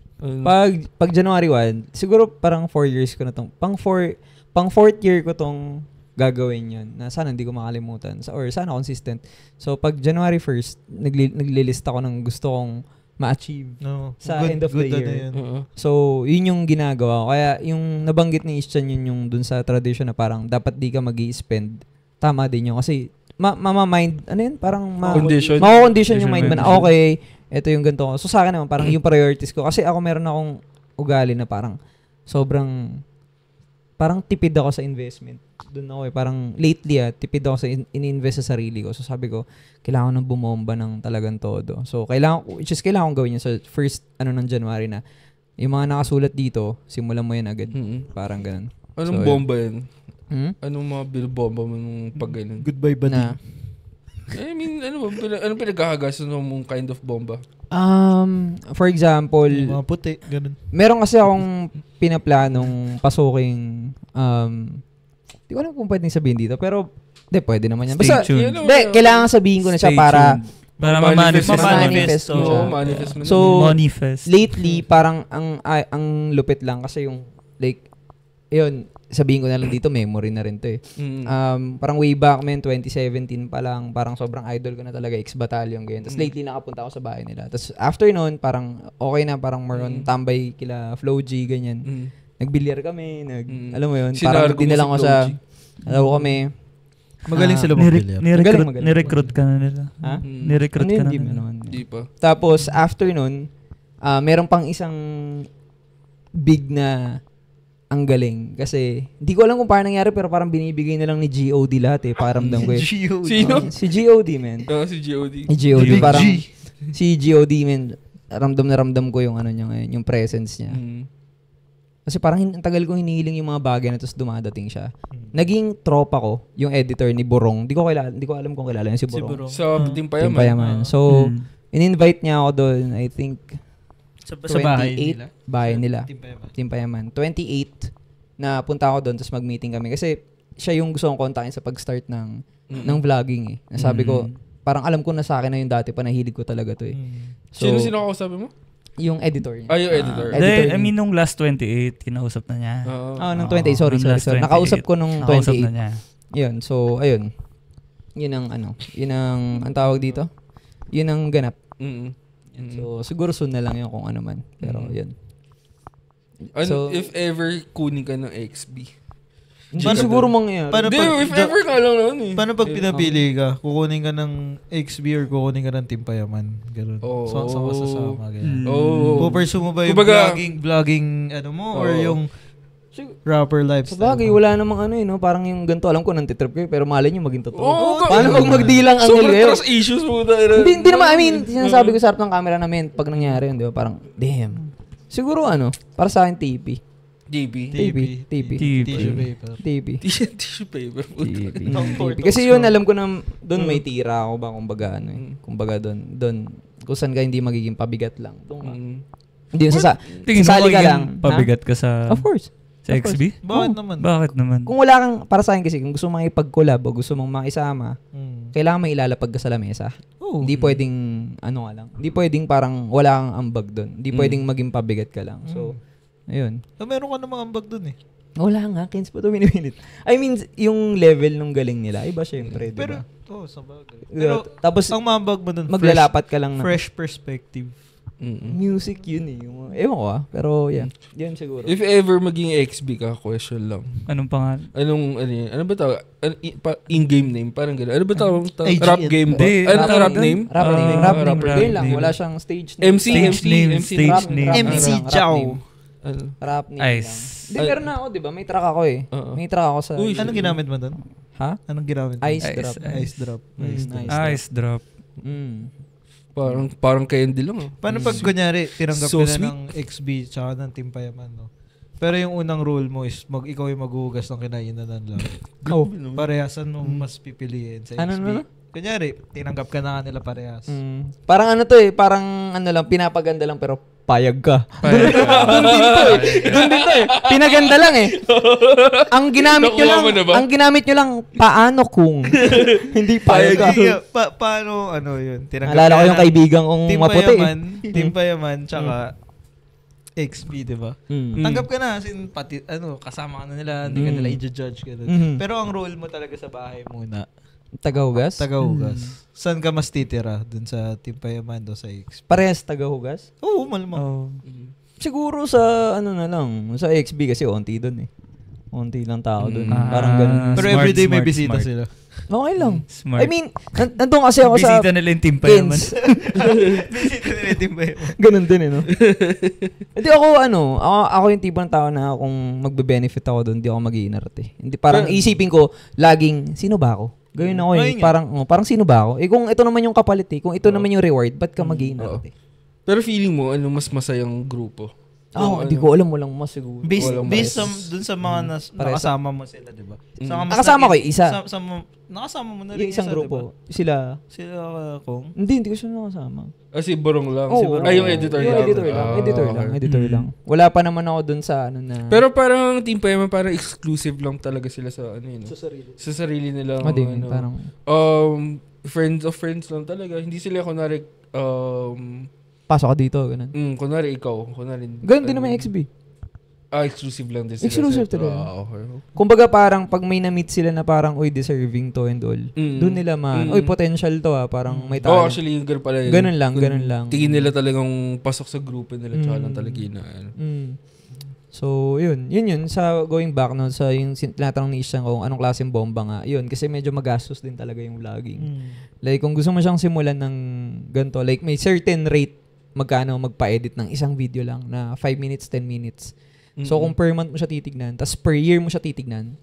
Pag January 1, siguro parang 4 years ko na tong pang 4th year ko tong gagawin yun na sana hindi ko makalimutan or sana consistent. So pag January 1st, naglilist ako ng gusto kong ma-achieve sa end of the year. So, yun yung ginagawa ko. Kaya, yung nabanggit ni Ishchan yun yung dun sa tradition na parang dapat di ka mag-i-spend. Tama din yun. Kasi, mind, parang ma-condition yung mind mo na, okay, ito yung ganito ko. So, sa akin naman, parang yung priorities ko. Kasi ako meron akong ugali na parang sobrang, parang tipid ako sa investment. Doon ako parang lately tipid ako sa in-invest sa sarili ko. So sabi ko, kailangan nang bumomba ng talagang todo. So kailangan gawin yun sa first ng January na yung mga nakasulat dito, simulan mo yan agad. Parang ganun. Anong bomba yan? Anong mga binobomba mo nung pag ganun? Goodbye buddy. I mean, anong pinagkakagasan mong kind of bomba? For example, mga puti, ganun. Meron kasi akong pinaplanong pasuking di ko alam kung pwedeng sabihin dito, pero pwede naman yan. Basta, kailangan sabihin ko na siya para ma-manifest mo. So, lately, parang ang lupit lang kasi yung, like, yun, sabihin ko na lang dito, memory na rin to eh. Parang way back, 2017 pa lang, parang sobrang idol ko na talaga, ex-battalion, ganyan. Tapos lately, nakapunta ako sa bahay nila. Tapos after noon, parang okay na, parang more on tambay kila Flo G, ganyan. Nagbilyar kami, alam mo yun, parang dinalang ko sa, kami. Magaling sila magbilyar. Nirecruit ka na nila. Ha? Nirecruit ka na nila. Hindi pa. Tapos, after nun, meron pang isang big na ang galing. Kasi, hindi ko alam kung paano nangyari, pero parang binibigay na lang ni G.O.D. lahat eh. Paramdam ko eh. Sino? Si G.O.D. man. Si G.O.D. Si G.O.D. Parang, Si GOD, man, ramdam na ramdam ko yung ano niya ngayon, yung presence niya. Kasi parang ang tagal kong hinihiling yung mga bagay na tapos dumadating siya. Naging tropa ko, yung editor ni Borong. Di ko alam kung kilala niya si Borong. Sa Timpayaman. Timpayaman. So, in-invite niya ako doon, I think, sa bahay nila. Bahay nila. Timpayaman. 28 na punta ako doon tapos mag-meeting kami. Kasi siya yung gusto kong kontakin sa pag-start ng vlogging eh. Nasabi ko, parang alam ko na sa akin na yung dati pa, nahilig ko talaga to eh. So, Sino kausapin mo? Yung editor niya. Yung editor. I mean, nung last 28, kinausap na niya. Nung 28. Sorry. Nakausap ko nung 28. Nakausap na niya. Yun. So, ayun. Yun ang ang tawag dito? Yun ang ganap. So, siguro soon na lang yun kung ano man. Pero, yun. So, if ever kunin ka ng XB. Paano siguro mangyayari? If ever ka lang naman eh. Paano pag pinapili ka? Kukunin ka ng XB or kukunin ka ng Timpayaman? Ganun. Saan ka sasama? Pupursue mo ba yung vlogging mo? Or yung rapper lifestyle? Sabagay, wala namang no? Parang yung ganito, alam ko nantitrip kayo, pero malay nyo maging totoo. Paano pag magdilang angle kayo? Sobrang trust issues mo na. Hindi naman, sinasabi ko sa harap ng camera namin, pag nangyari yun, di ba? Parang, damn. Siguro para sa akin, TP. TP. Tissue paper. Tissue paper. TP. Kasi yun, alam ko na doon may tira ako ba, kumbaga kumbaga doon, kung saan ka hindi magiging pabigat lang. Hindi yun sasali ka lang. Pabigat ka sa... Of course. Sa XB? Bakit naman? Kung wala kang, para sa akin kasi, kung gusto mong makipag-collab o gusto mong makisama, kailangan may ilalapag ka sa lamesa. Hindi pwedeng, hindi pwedeng parang wala kang ambag doon. Hindi pwedeng maging pabigat ka lang. So, ayun. Meron ka namang ambag doon eh. Wala nga, Kins pa ito minipilit. I mean, yung level nung galing nila, iba syempre, diba? Pero, sa bagay. Pero, tapos, ang mambag mo doon, maglalapat ka lang na. Fresh perspective. Music yun eh. Ewan ko pero yeah. Yun siguro. If ever maging XB ka, question lang. Anong pangalan? Ano ba tawag? In-game name? Parang gano'n. Ano ba tawag? Rap game ba? Rap name? Rap name. Yun lang. Wala siyang stage name. Stage name. MC Chow. Rap name lang. Hindi, meron na ako, di ba? May track ako eh. May track ako sa... Anong ginamit mo doon? Ha? Anong ginamit mo? Ice drop. Parang candy lang. Paano pag kunyari, tinanggap ka na ng XB tsaka ng Timpayaman, no? Pero yung unang rule mo is ikaw yung maghuhugas ng kinainan lang. Parehasan mo mas pipiliin sa XB. Kunyari, tinanggap ka na nila parehas. Parang parang lang, pinapaganda lang pero payag ka. Doon din to eh. Pinaganda lang eh. Ang ginamit nyo lang, paano kung hindi payag ka? Paano, yun? Alala ko yung kaibigan kong maputi eh. Timpayaman, tsaka XB, diba? Tanggap ka na, pati, kasama ka na nila, hindi ka nila i-judge ka. Pero ang role mo talaga sa bahay muna, Tagahugas? Saan ka mas titira? Dun sa Timpayaman o sa XB? Parehas tagahugas? Oo, malamang. Siguro sa na lang. Sa XB kasi onti dun eh. Onti lang tao dun. Parang ganun. Pero everyday may bisita sila. Okay lang. Smart. I mean, nandun kasi ako sa... Bisita nila yung Timpayaman. Bisita nila yung Timpayaman. Ganun din eh, no? Hindi ako yung tipo ng tao na kung magbe-benefit ako dun, hindi ako mag-iinarte. Hindi, parang isipin ko, laging, sino ba ako? Gawin ako eh. Parang sino ba ako? Kung ito naman yung kapalit eh, kung ito naman yung reward, ba't ka mag-iinarte? Pero feeling mo, mas masayang grupo? Hindi ko alam, walang mas siguro. Based dun sa mga nakasama mo sila, di ba? Nakasama ko isa. Nakasama mo na Yung rin isang grupo. Diba? Sila kung? Hindi ko siya nakasama. Si Borong lang. Yung editor lang. Editor lang. Wala pa naman ako dun sa na... Pero parang Timpayaman, parang exclusive lang talaga sila sa Sa sarili nila. Parang... friends of friends lang talaga. Hindi sila kunwari... pasok ka dito, ganun. Kunwari ikaw. Ganun din naman XB. Exclusive lang din sila. Exclusive talaga. Okay. Kumbaga parang pag may na-meet sila na parang, deserving to and all. Doon nila potential to parang may talent. Actually, ganun pala yun. Ganun lang. Tingin nila talagang pasok sa grupo nila, tsaka lang talaga yun. So, yun. Sa going back, sa yung tinatanong ni Isang kung anong klaseng bomba nga, yun. Kasi medyo magastos din talaga yung vlogging. Like, kung gusto mo siyang simulan ng ganito, like may certain rate magkano magpa-edit ng isang video lang na 5 minutes, 10 minutes. So, kung per month mo siya titignan, tas per year mo siya titignan,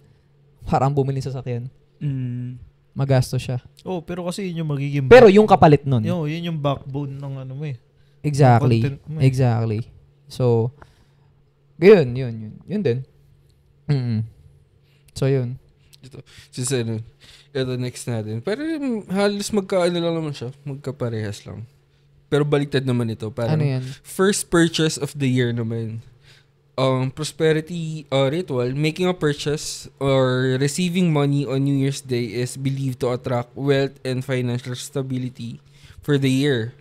parang bumili sa sasakyan. Magastos siya. Oh, pero kasi yun yung magiging... Pero yung kapalit nun. Yun yung backbone ng ano mo eh. Exactly. Mo eh. Exactly. So, yun din. So, yun. Ito next natin. Pero halos magkaano lang naman siya. Magkaparehas lang. Pero baliktad naman ito. Parang Ano yan? first purchase of the year naman. Prosperity ritual, making a purchase or receiving money on New Year's Day is believed to attract wealth and financial stability for the year.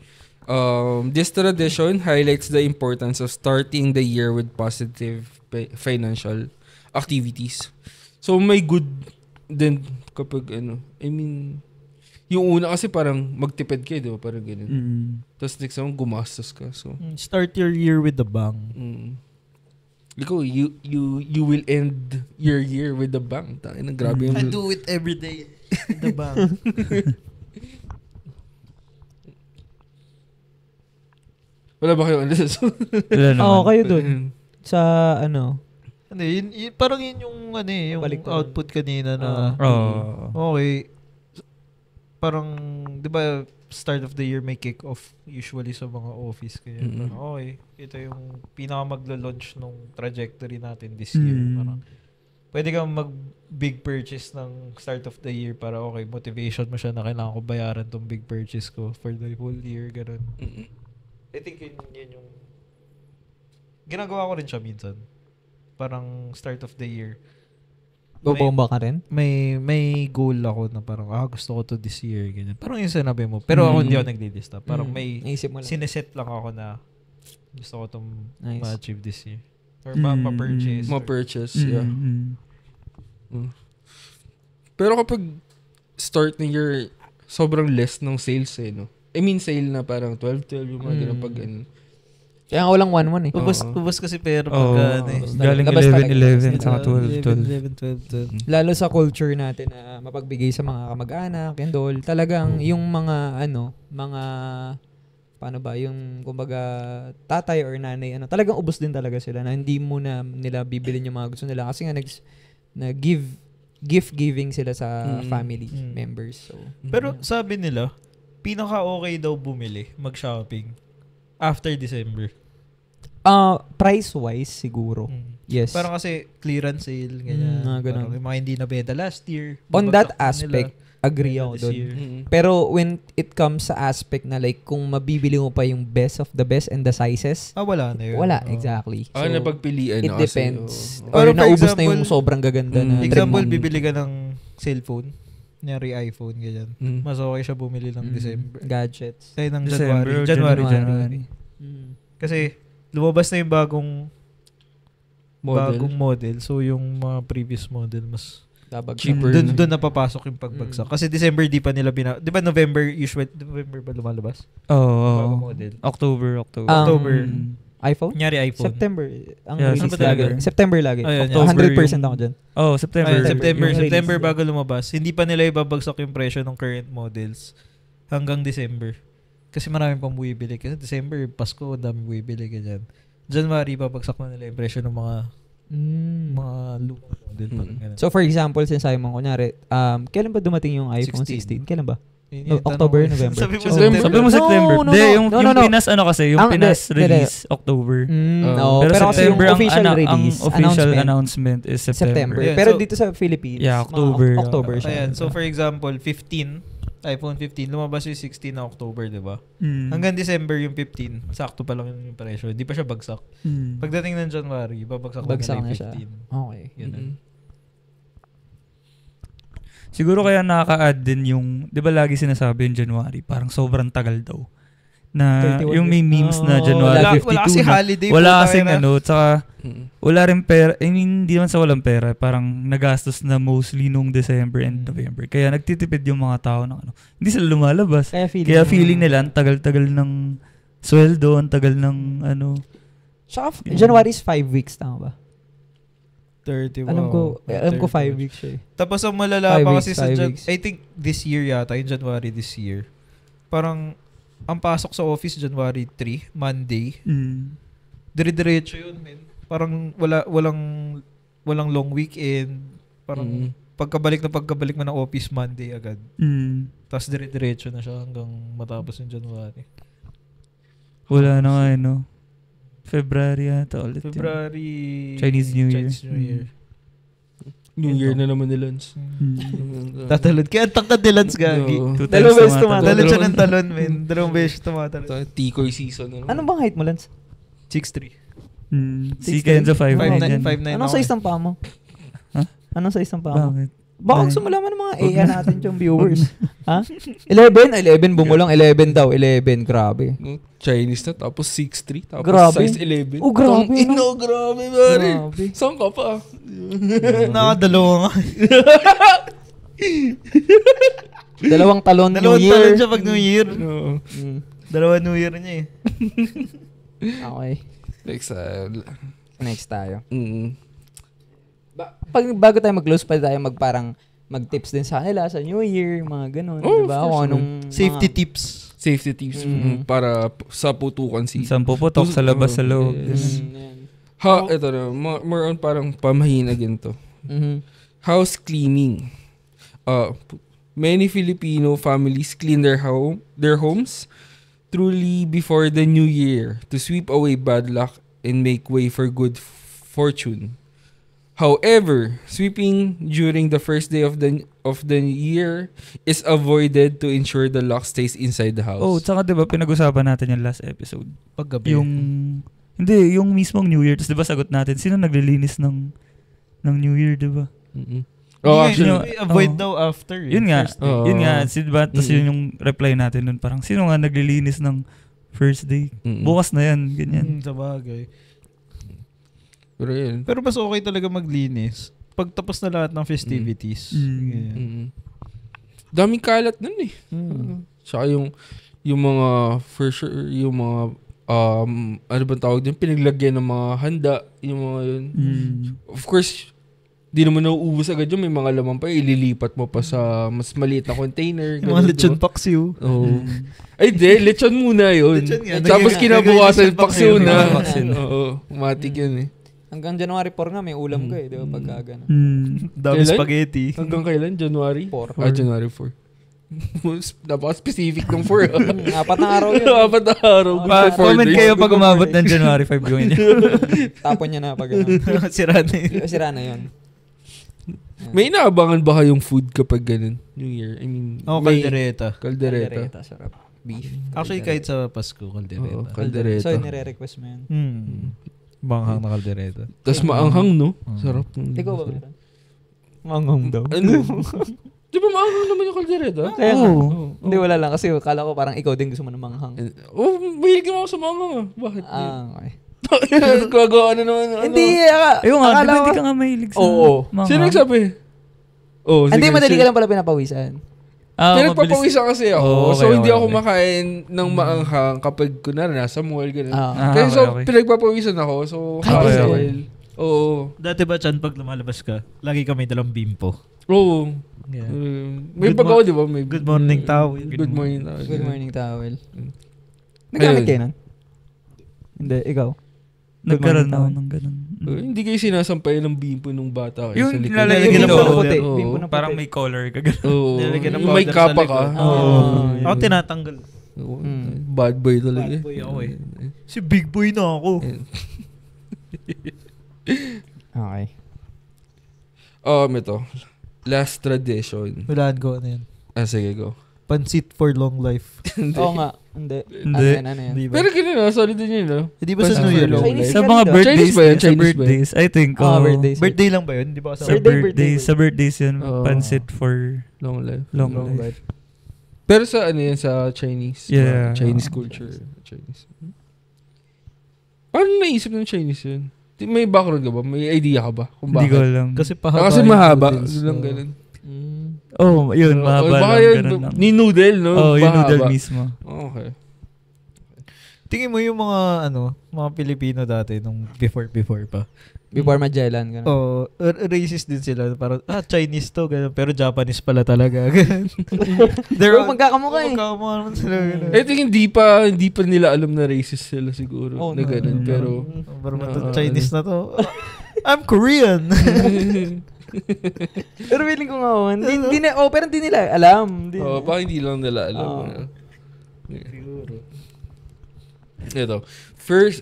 This tradition highlights the importance of starting the year with positive financial activities. So may good din kapag yung una kasi parang magtipid kayo, di ba? Parang ganun. Tapos next time, gumastos ka. So start your year with the bang. Ikaw, you will end your year with the bang. Grabe yung... I do it every day with the bang. Wala ba kayo? Wala naman. Oo, kayo dun. Sa Hindi, parang yun yung yung output kanina na okay. Parang, di ba, start of the year may kick-off usually sa mga office. Kaya parang, okay, ito yung pinaka-maglo-launch nung trajectory natin this year. Parang, pwede kang mag-big purchase ng start of the year para okay, motivation mo siya na kailangan ko bayaran tong big purchase ko for the whole year, ganun. I think yun yung ginagawa ko rin siya minsan. Parang start of the year. Bobomba ka rin? May goal ako na parang, gusto ko to this year, ganyan. Parang yung sinabi mo. Pero ako hindi ako naglilista. Parang may sineset lang ako na gusto ko itong ma-achieve this year. Or ma-purchase. Ma-purchase, yeah. Pero kapag start ng year, sobrang less ng sales no? I mean, sale na parang 12-12 yung mga ganun pag Kaya nga walang 1-1 Ubus kasi pero pag galing 11-11 saka 12-12. Lalo sa culture natin na mapagbigay sa mga kamag-anak and all, talagang yung mga mga paano ba, yung kumbaga tatay or nanay, talagang ubos din talaga sila na hindi mo na nila bibilin yung mga gusto nila kasi nga gift giving sila sa family members. So, pero sabi nila, pinaka-okay daw bumili, mag-shopping after December. Price-wise siguro. Yes. Parang kasi clearance sale, ganyan. Parang yung mga hindi nabenta last year. On that aspect, agree ako doon. Pero when it comes sa aspect na like kung mabibili mo pa yung best of the best and the sizes, wala na yun. Wala, exactly. So, napagpilian it na kasi. Depends. Or naubos na yung sobrang gaganda na example, bibili ka ng cellphone. Nyari iPhone, ganyan. Mas okay siya bumili ng December. Gadgets. Kaya ng January. Kasi lumabas na yung bagong model. So yung mga previous model mas cheaper. Doon napapasok yung pagbagsak. Kasi December di pa nila di ba November ba lumalabas? Bagong model. October. iPhone? Nyari iPhone. September. Ang release lagi. September lagi. October 100% ako dyan. September bago lumabas. Hindi pa nila ibabagsak yung presyo ng current models hanggang December. Kasi maraming pang buibili. Kasi December, Pasko, dami buibili. Ganyan. January, babagsak na nila yung presyo ng mga lumang model. So for example, sinasabi mo, kunyari, kailan ba dumating yung iPhone 16? Kailan ba? October, November. Sabi mo September. Yung Pinas yung Pinas release October. Pero September ang official announcement is September. Yeah, pero dito sa Philippines, October siya. So for example, iPhone 15, lumabas yung 16 na October, di ba? Hanggang December yung 15, sakto pa lang yung presyo. Hindi pa siya bagsak. Pagdating ng January, babagsak na yung 15. Okay. Siguro kaya nakaka-add din yung, di ba lagi sinasabi yung January, parang sobrang tagal daw. Na yung may memes na January 52 wala kasi holiday. Wala kasing tsaka wala rin pera. I mean, hindi naman sa walang pera. Parang nagastos na mostly nung December and November. Kaya nagtitipid yung mga tao ng hindi sila lumalabas. Kaya feeling nila, ang tagal-tagal ng sweldo, ang tagal ng Tsaka January is 5 weeks, tama ba? 30, Alam ko 5 weeks siya. Tapos ang malala pa kasi sa I think this year yata, yung January this year, parang ang pasok sa office January 3, Monday. Dire-diretso yun, man. Parang walang long weekend. Parang pagkabalik mo ng office Monday agad. Tapos dire-diretso na siya hanggang matapos yung January. Wala na nga, no? February yata ulit. February. Chinese New Year. New Year na naman ni Lance. Tatalon. Kaya tangkad ni Lance, gagi. Dalawang beses tumatalon. Talon siya ng talon, men. Dalawang beses tumatalon. Tikoy season. Ano bang height mo, Lance? 6'3". Si Kenzo 5'9". 5'9". Anong size ng paa mo? Ha? Anong size ng paa mo? Bakit? Baka gusto mo laman ng mga AI natin yung viewers. Ha? 11 bumulong. 11 daw. 11. Grabe. Chinese na, tapos 6'3", tapos Grabe. size 11. Oh, grabe, no? Grabe, pare. Grabe. Saan ka pa? Nakadalawa nga. Dalawang talon New Dalawang Year. talon siya pag New Year. No. Dalawa New Year niya eh. Okay. Next tayo. Bago tayo mag-close pa tayo mag-tips din sa kanila sa New Year, mga ganun. Diba? Kung anong Safety tips. Safety tips para sa putukan season. Isang puputok sa labas sa loob. Yes. Ito na, more on parang pamahin again to. House cleaning. Many Filipino families clean their homes truly before the new year to sweep away bad luck and make way for good fortune. However, sweeping during the first day of the year is avoided to ensure the luck stays inside the house. Oh, tsaka diba pinag-usapan natin yung last episode. Paggabi. Yung mismong New Year. Tapos diba sagot natin, sino naglilinis ng New Year, diba? Actually, avoid daw after. Yun nga. Yun nga. Diba? Tapos yun yung reply natin nun. Parang, sino nga naglilinis ng first day? Bukas na yan. Ganyan. Sa bagay. Pero mas okay talaga maglinis pag tapos na lahat ng festivities. Daming kalat nun eh. Saka yung mga, for sure, yung mga, ano bang tawag din, pinaglagyan ng mga handa, yung mga yun. Of course, di naman nauubos agad yun. May mga laman pa, ililipat mo pa sa mas maliit na container. Yung mga lechon paksiw. Ay, lechon muna yun. Tapos kinabukasan paksiw na. Oo, matik yun eh. Hanggang January 4 nga, may ulam ka eh. Di ba? Pagka gano'n. Dami spaghetti. Hanggang kailan? January? 4. January 4. Napaka-specific ng 4. 4 na araw yun. 4 na araw. Comment kayo pag umabot ng January 5 gawin niyo. Tapon niya na pag gano'n. Sira na yun. Sira na yun. May inaabangan ba kayong food kapag ganun? New Year? I mean, kaldereta. Kaldereta. Sarap. Beef. Actually, kahit sa Pasko, kaldereta. Kaldereta. So, nire-request mo yun. Banghang na kaldereta. Tapos maanghang, no? Sarap. Ikaw ba meron? Maanghang daw. Di ba maanghang naman yung kaldereta? Kaya hindi, wala lang. Kasi kala ko parang ikaw din gusto mo ng maanghang. Mahilig naman ako sa maanghang. Bakit? Okay. Gagawa na naman. Hindi. Ayun nga, di ba hindi ka nga mahilig sa maanghang? Sino nagsabi? Hindi, madali ka lang pala pinapawisan. Pinagpapawisan kasi ako. So, hindi ako okay. makain ng maanghang kapag kunwari nasa mall, gano'n. Okay. Pinagpapawisan ako. So, Okay. Oo. Dati ba, Chan, pag lumalabas ka, lagi ka may dalang bimpo? Oo. Yeah. May pag ako, di ba? May Good morning towel. Good morning towel. Good morning towel. Nagkamit kayo nun? Hindi, ikaw. Nagkaroon ako ng ganun. Hindi kayo sinasampay ng bimpo nung bata kayo sa Yung likod. nilalagyan ng ng puti. Bimpo ng Parang puti. may color ka ganun. Oo. Nilalagyan ng Yung may powder sa kapa likod. ka. Ako tinatanggal. Bad boy talaga. Bad boy ako eh. Si big boy na ako. Okay. Ito. Last tradition. Hulaan ko ano yan. Sige, go. Pansit for long life. Oo nga. Hindi. Hindi. Ano yan? Di ba? Pero ganun solid din yun, no? Hindi ba sa New Year? Long Chinese life. Sa mga Chinese birthdays, ba yun? sa Chinese ba yun? birthdays, I think. Birthdays. Birthday lang ba yun? Di ba Sa kasama? Birthday. sa birthdays yun, Oo. pansit for Long life. long life. Pero sa ano yan, sa Chinese. Yeah. Chinese culture. Chinese. Paano naisip ng Chinese yun? May background ka ba? May idea ka ba? Kung Hindi ko bakit? alam. Kasi pahaba. Kasi yung mahaba. noodles. Lang ganun. Oh, yun, mahaba Baka lang. yun, Ganun lang. ni noodle, no? Oh, yung Mahaba. noodle mismo. Okay. Tingin mo yung mga mga Pilipino dati nung before pa. Before Magellan. Ganun. Oh, racist din sila. Parang, Chinese to, ganun. Pero Japanese pala talaga. Ganun. Pero magkakamukha eh. Magkakamukha naman sila. Ganun. I think hindi pa nila alam na racist sila siguro. Oh, na ganun. Pero, Parang Chinese na to. I'm Korean. Pero feeling ko nga, pero hindi nila alam. Baka hindi lang nila alam. Siguro.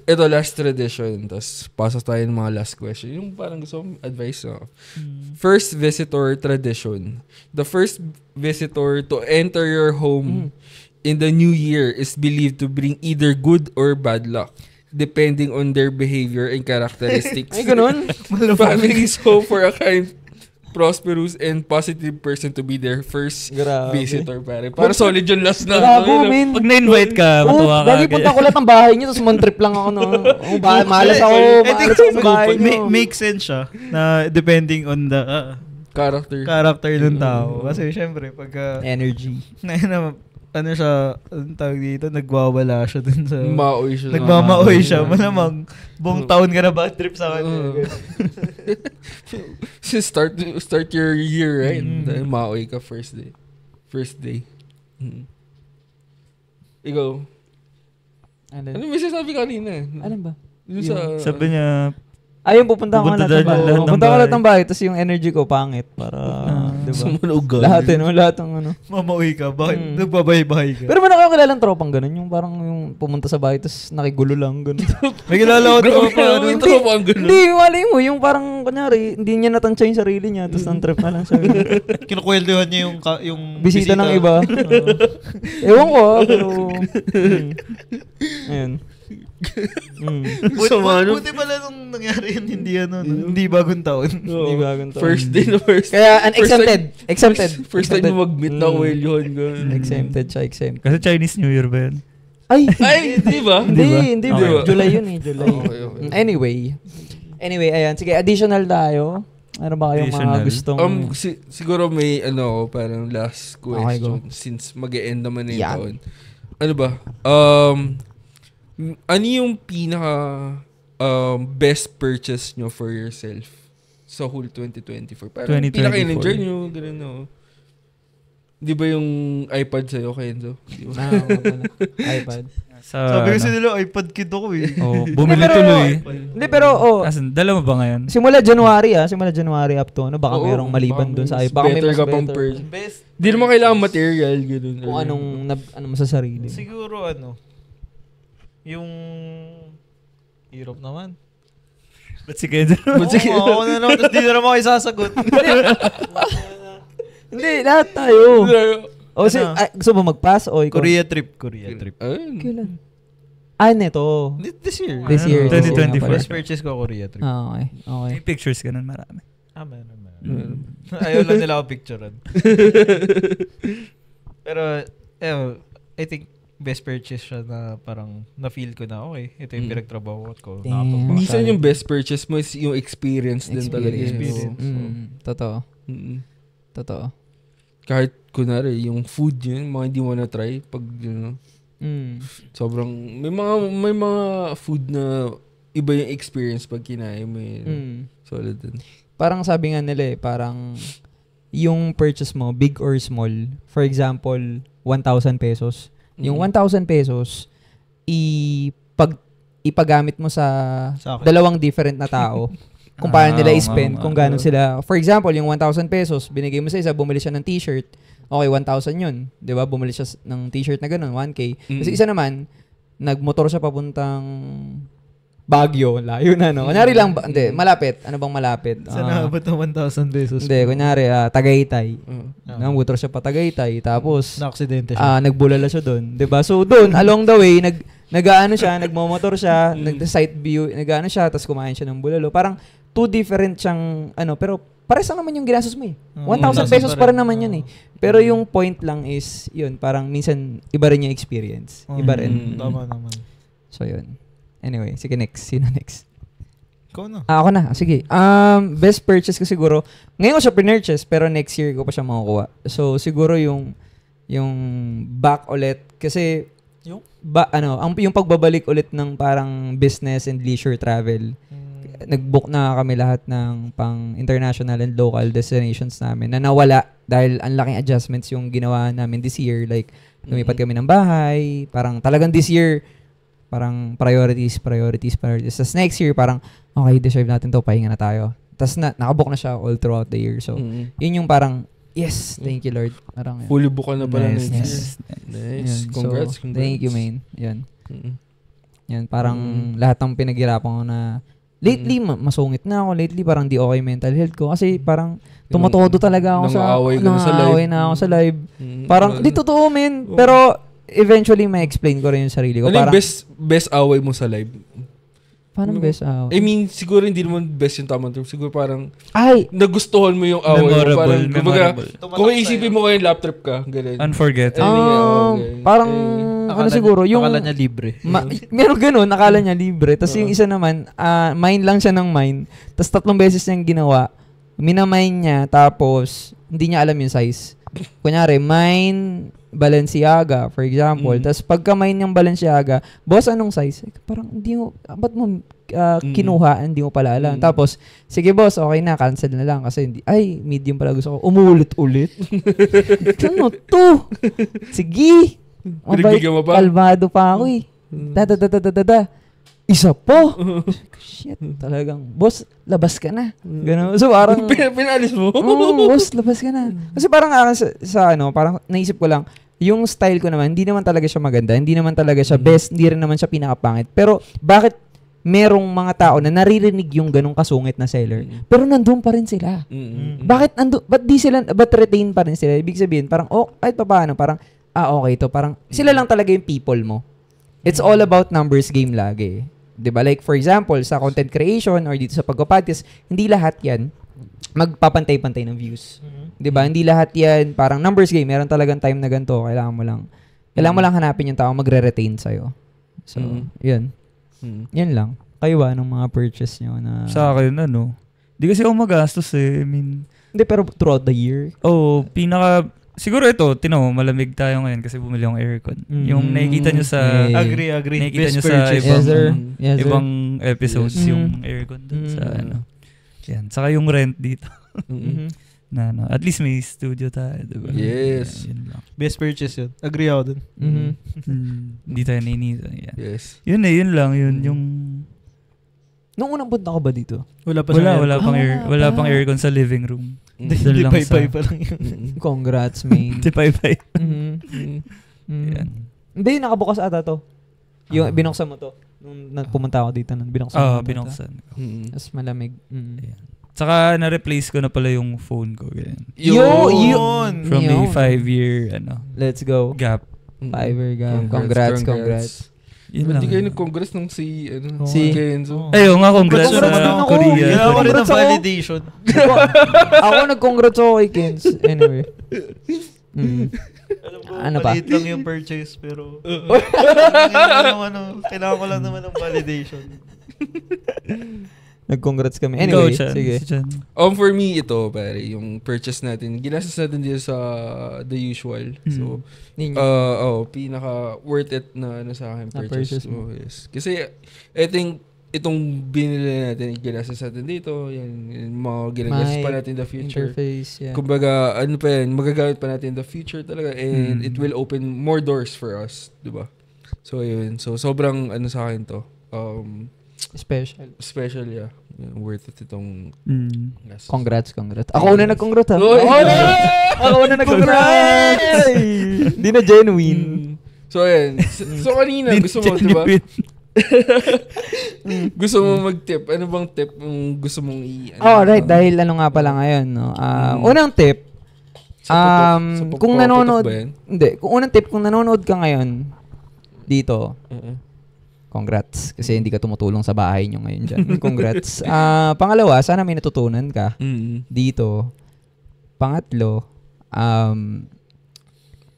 Ito last tradition, tapos pasok tayo ng mga last question. Yung parang gusto kong advice na. First visitor tradition. The first visitor to enter your home in the new year is believed to bring either good or bad luck, depending on their behavior and characteristics. Ay, ganun? Families hope for a kind, prosperous, and positive person to be their first visitor, pare. Para solid yung last na. Grabe, man. Pag na-invite ka, matuwa ka. Lagi punta ko lahat ng bahay niyo, tapos man-trip lang ako. Malas ako sa bahay niyo. Make sense siya na depending on the character ng tao. Kasi syempre, pagka energy. Ano siya, anong tawag dito, nagwawala siya dun sa... Maoy siya. Nagmamaoy siya. Malamang, buong taon ka na bad trip sa kanya. Start your year, right? Dahil maoy ka first day. Ikaw. Ano may sasabi kanina? Ano ba? Sabi niya, ayun, pupunta ko lahat ng bahay. Tapos yung energy ko, pangit. Para, diba? Sumunugan. Lahat ng ano. Mamauwi ka. Bakit? Nagbabahay-bahay ka. Pero may nakakakilalang tropang ganun. Yung parang yung pumunta sa bahay, tapos nakigulo lang. Ganun. May kilala ko tropang ganun. Hindi, wala mo. Yung parang, kunyari, hindi niya natansya yung sarili niya. Tapos nang-trip na lang siya. Kinukweldohan niya yung bisita ng iba. Ewan ko, pero... Ayun. Buti pala nung nangyari yun, hindi bagong taon. Hindi bagong taon. First day. Kaya exempted. First time mo mag-meet na well yun. Exempted siya, exempted. kasi Chinese New Year ba yan? Ay, di ba? Hindi ba? Okay. July yun eh, July. Okay. Anyway, ayan. Sige, additional tayo. Ano ba kayong mga gustong... Siguro may parang last question since mag-e-end naman na yung taon. Ano ba? Ano yung pinaka best purchase nyo for yourself sa whole 2024? Parang pinaka-enjoy nyo, gano'n, no? Di ba yung iPad sa'yo, Kenzo? iPad. Sabi kasi nila, iPad kid ako eh. Bumili tuloy. Hindi, pero... Dala mo ba ngayon? Simula January up to, baka mayroong maliban dun sa iPad. Baka may mas better. Hindi naman kailangan material, gano'n. Kung ano mo sa sarili. Siguro yung Europe naman. Ba't si Kenzo? Ako na naman, tapos di na naman ako isasagot. Hindi, lahat tayo. Gusto mo mag-pass o ikaw? Korea trip. Kailan? Neto. This year. 2024. First purchase ko Korea trip. Okay. May pictures ka nun, marami. Meron. Ayaw lang nila ako picturean. Pero, I think, best purchase siya na parang na-feel ko na, okay, ito yung pinagtrabaho ko. Minsan yung best purchase mo is yung experience din talaga. Totoo. Kahit kunwari, yung food yun, mga hindi mo na-try, pag sobrang, may mga food na iba yung experience pag kinain mo yun. Solid din. Parang sabi nga nila parang yung purchase mo, big or small, for example, 1,000 pesos. Yung 1,000 pesos, ipagamit mo sa dalawang different na tao. Kung paano nila i-spend, kung gano'n sila. For example, yung 1,000 pesos, binigay mo sa isa, bumili siya ng t-shirt. Okay, 1,000 yun. Diba? Bumili siya ng t-shirt na gano'n, 1K. Kasi isa naman, nagmotor siya papuntang Baguio. Layo na, no? Kunyari lang, hindi, malapit. Ano bang malapit? Saan nakabot ng 1,000 pesos? Hindi, kunyari, Tagaytay. Nagmotor siya pa Tagaytay. Tapos, na-aksidente siya. Nagbulala siya doon. Diba? So, doon, along the way, nag-ano siya, nagmomotor siya, nag-sight view, nag-ano siya, tapos kumain siya ng bulalo. Parang, two different siyang, pero, pares lang naman yung ginastos mo eh. 1,000 pesos pa rin naman yun eh. Pero yung point lang is, yun, parang minsan, iba rin yung experience. Iba rin. Tama naman. So, yun. Anyway, sige next. Sino next? Ikaw na. Ako na. Sige. Best purchase ko siguro, ngayon ko siya pinurchase, pero next year ko pa siya makukuha. So, siguro yung back ulit. Kasi, yung pagbabalik ulit ng parang business and leisure travel. Nag-book na kami lahat ng pang international and local destinations namin na nawala dahil ang laking adjustments yung ginawa namin this year. Like, lumipat kami ng bahay. Parang talagang this year, parang priorities. Tapos next year, parang, okay, deserve natin to, pahinga na tayo. tas nakabook na siya all throughout the year. So, yun yung parang, yes, thank you Lord. Parang, fully book ka na pala nice, next year. Nice. Congrats. Thank you, man. Yan. Yan, parang lahat ng pinaghirapan ko na, lately, masungit na ako. Lately, parang di okay mental health ko. Kasi parang, tumatodo talaga ako nangaaway na ako sa live. Parang, di totoo, man. Pero, eventually, ma-explain ko rin yung sarili ko. Ano yung best away mo sa live? Paano best away? I mean, siguro hindi naman best yung tamang term. Siguro parang, ay, nagustuhan mo yung away. Memorable. Kung iisipin mo kayo, lap trip ka. Ganun. Unforgettable. Parang, siguro, yung... Akala niya libre. Meron ganun, akala niya libre. Tapos yung isa naman, mine lang siya ng mine. Tapos 3 beses niyang ginawa. Minamine niya, tapos hindi niya alam yung size. Kunyari, mine Balenciaga, for example. Tapos pagka mine yung Balenciaga, boss, anong size? Parang, hindi mo, ba't mo kinuha? Hindi mo pala alam. Tapos, sige boss, okay na, cancel na lang. Kasi hindi, medium pala gusto ko. Umulit-ulit. Ano to? Sige. Kalmado pa ako eh. Isa po. Shit, talagang, boss, labas ka na. Ganun. So parang, pinalis mo? Boss, labas ka na. Kasi parang parang naisip ko lang, yung style ko naman, hindi naman talaga siya maganda, hindi naman talaga siya best, hindi rin naman siya pinakapangit. Pero bakit merong mga tao na naririnig yung ganong kasungit na seller, pero nandun pa rin sila? Ba't retain pa rin sila? Ibig sabihin, parang, kahit pa paano, parang, okay to. Parang, sila lang talaga yung people mo. It's all about numbers game lagi. 'Di ba? Like for example, sa content creation or dito sa pagpo-podcast, hindi lahat 'yan magpapantay-pantay ng views. 'Di ba? Hindi lahat 'yan parang numbers game. Meron talagang time na ganito. Kailangan mo lang hanapin yung tao magre-retain sa iyo. So, 'yun. 'Yan lang. Kayo ba anong mga purchase niyo na sa akin Di kasi ako magastos eh. I mean, hindi pero throughout the year. Siguro ito, malamig tayo ngayon kasi bumili akong aircon. Yung nakikita nyo sa... Agree. Nakikita nyo sa ibang episodes yung aircon dun sa Yan. Saka yung rent dito. At least may studio tayo, diba? Yes. Yun lang. Best purchase yun. Agree ako dun. Hindi tayo nainita. Yan. Yes. Yun lang. Yung... Nung unang punta ko ba dito? Wala pang aircon sa living room. Hindi pay pa lang yun. Congrats, man. Hindi pay. Hindi, nakabukas ata to. Yung binuksan mo to. Nung pumunta ako dito, binuksan. Tapos malamig. Tsaka na-replace ko na pala yung phone ko. Yun! From a 5-year let's go. Gap. 5-year gap. Congrats. Hindi kayo nag-congress nung si Kenzo. Ayun nga, congrats sa Korea. Ginawa rin ang validation. Ako nag-congrats ako kay Kenz. Anyway. Alam ko, ano pa? maliit lang yung purchase, pero kailangan ko lang naman ng validation. Nag-congrats kami. Anyway, sige. For me, ito, pare, yung purchase natin, ginastos natin dito sa The Usual. So, pinaka worth it na sa akin purchase. Yes. Kasi, I think, itong binili natin, ginastos natin dito, yan mga ginagastos pa natin in the future. Interface, yeah. Kumbaga, magagamit pa natin in the future talaga, and it will open more doors for us, diba? So, yun. So, sobrang, sa akin to, Special, yeah. Worth it itong... Congrats. Ako una nag-congrats, ha? Ako una nag-congrats! Hindi na genuine. So, ayan. So, kanina, gusto mo, diba? Gusto mo mag-tip. Ano bang tip yung gusto mong right. Dahil nga pala ngayon, no? Unang tip, kung nanonood... Hindi. Kung nanonood ka ngayon, dito, congrats. Kasi hindi ka tumutulong sa bahay nyo ngayon dyan. Congrats. Pangalawa, sana may natutunan ka dito. Pangatlo,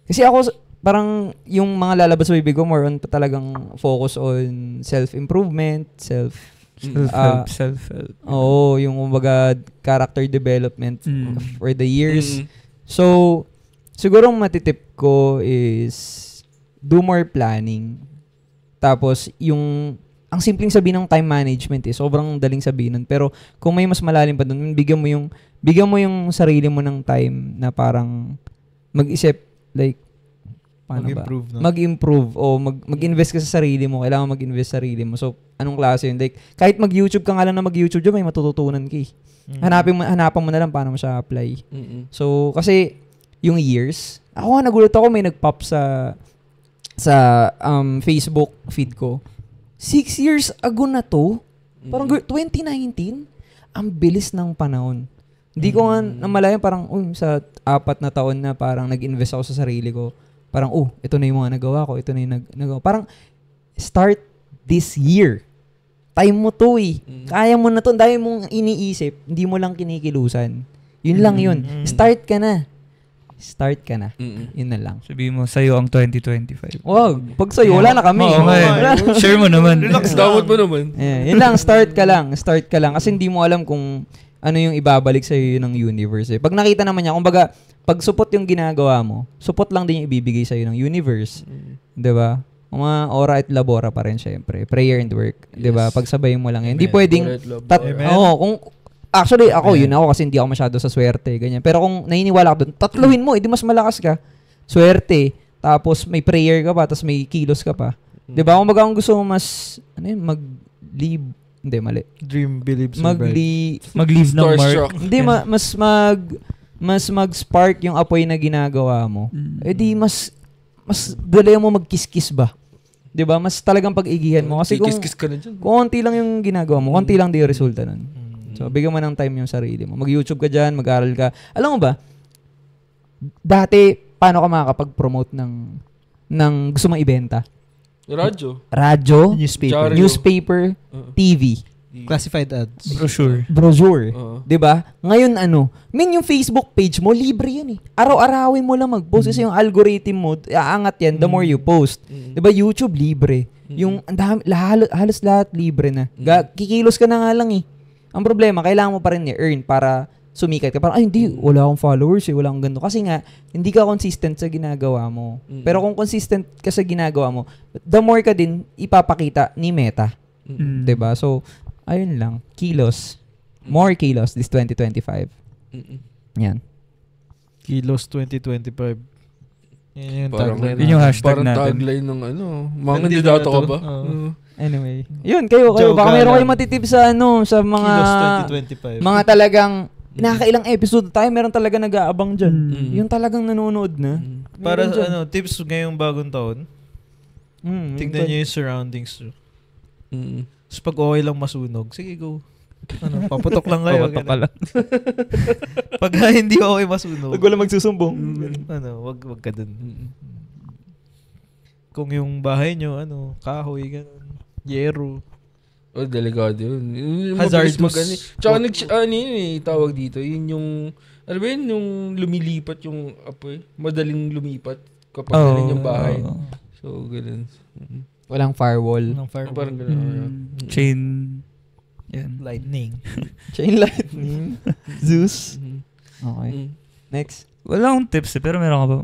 kasi ako, parang yung mga lalabas sa bibig ko, more on talagang focus on self-improvement, self-help. Yung kumbaga character development for the years. So, siguro ang matitip ko is do more planning. Tapos, ang simpleng sabihin ng time management sobrang daling sabihin nun. Pero, kung may mas malalim pa dun, bigyan mo yung sarili mo ng time na parang mag-isip, like, mag-improve, no? Mag-improve o mag-invest ka sa sarili mo. Kailangan mag-invest sa sarili mo. So, anong klase yun? Like, kahit mag-YouTube ka nga lang na mag-YouTube dyan, may matututunan ka eh. Hanapan mo na lang paano mo siya apply. So, kasi yung years, ako nga nagulat ako, may nag-pop sa Facebook feed ko. 6 years ago na to. Parang 2019, ang bilis ng panahon. Hindi ko nga namalayan parang sa 4 na taon na parang nag-invest ako sa sarili ko. Parang, ito na yung mga nagawa ko. Ito na yung nagawa. Parang, start this year. Time mo to eh. Kaya mo na to. Dahil mong iniisip, hindi mo lang kinikilusan. Yun lang yun. Start ka na. Yun na lang. Sabihin mo, sa'yo ang 2025. Wag. Pag sa'yo, wala na kami. Share mo naman. Relax, dawat mo naman. Yun lang, start ka lang. Kasi hindi mo alam kung ano yung ibabalik sa'yo ng universe eh. Pag nakita naman niya, kumbaga, pag support yung ginagawa mo, support lang din yung ibibigay sa'yo ng universe. Diba? Mga ora at labora pa rin syempre. Prayer and work. Diba? Pagsabayin mo lang yan. Hindi pwedeng... Actually, yun ako kasi hindi ako masyado sa swerte. Ganyan. Pero kung naniniwala ka doon, tatluhin mo. Edi mas malakas ka. Swerte. Tapos may prayer ka pa. Tapos may kilos ka pa. Diba? Kung kung gusto mo mas... mag-leave... Hindi, mali. Dream, believe, mag-leave ng mark. Hindi, mas mag-spark yung apoy na ginagawa mo. Edi mas galing mo magkiskis ba? 'Di ba? Mas talagang pag-igihan mo kasi kung ka na dyan. Konti lang yung ginagawa mo, konti lang din yung resulta nun. So bigyan mo ng time yung sarili mo. Mag-YouTube ka diyan, mag-aral ka. Alam mo ba? Dati paano ka makakapag-promote ng gusto mong ibenta? Radyo, newspaper, TV. Classified ads. Brochure. 'Di ba? Ngayon yung Facebook page mo libre yan eh. Araw-arawin mo lang mag-post kasi yung algorithm mo aangat yan the more you post. 'Di ba? YouTube libre. Yung halos lahat libre na. Kikilos ka na nga lang eh. Ang problema, kailangan mo pa rin i-earn para sumikat ka. Parang wala akong followers wala akong ganito. Kasi nga, hindi ka consistent sa ginagawa mo. Pero kung consistent ka sa ginagawa mo, the more ka din ipapakita ni Meta. 'Di ba? So, ayun lang. Kilos. More kilos this 2025. Yan. Kilos 2025. Yan yung tagline. Yun yung hashtag parang natin. Parang tagline ng mga kandidato ka ba? Anyway. Yun, kayo. Baka meron kayong matitip sa sa mga... Kilos 2025. Mga talagang... Nakakailang episode tayo, meron talaga nag-aabang dyan. Yung talagang nanonood na. Para tips ngayong bagong taon, tignan nyo yung surroundings. So, pag okay lang masunog, sige, go. Paputok lang kayo. Paputok ka lang. Pag hindi okay masunog. Pag wala magsusumbong. Wag ka dun. Kung yung bahay nyo, kahoy, ganun, yero. Delikado yun. Hazardous. Tsaka tawag dito, yun yung, ano ba yun, yung lumilipat yung apoy. Madaling lumipat kapag galing yung bahay. So, ganun. Walang firewall. Parang ganun. Chain. Yan. Lightning. Chain lightning. Zeus. Okay. Next. Wala akong tips pero meron ka ba?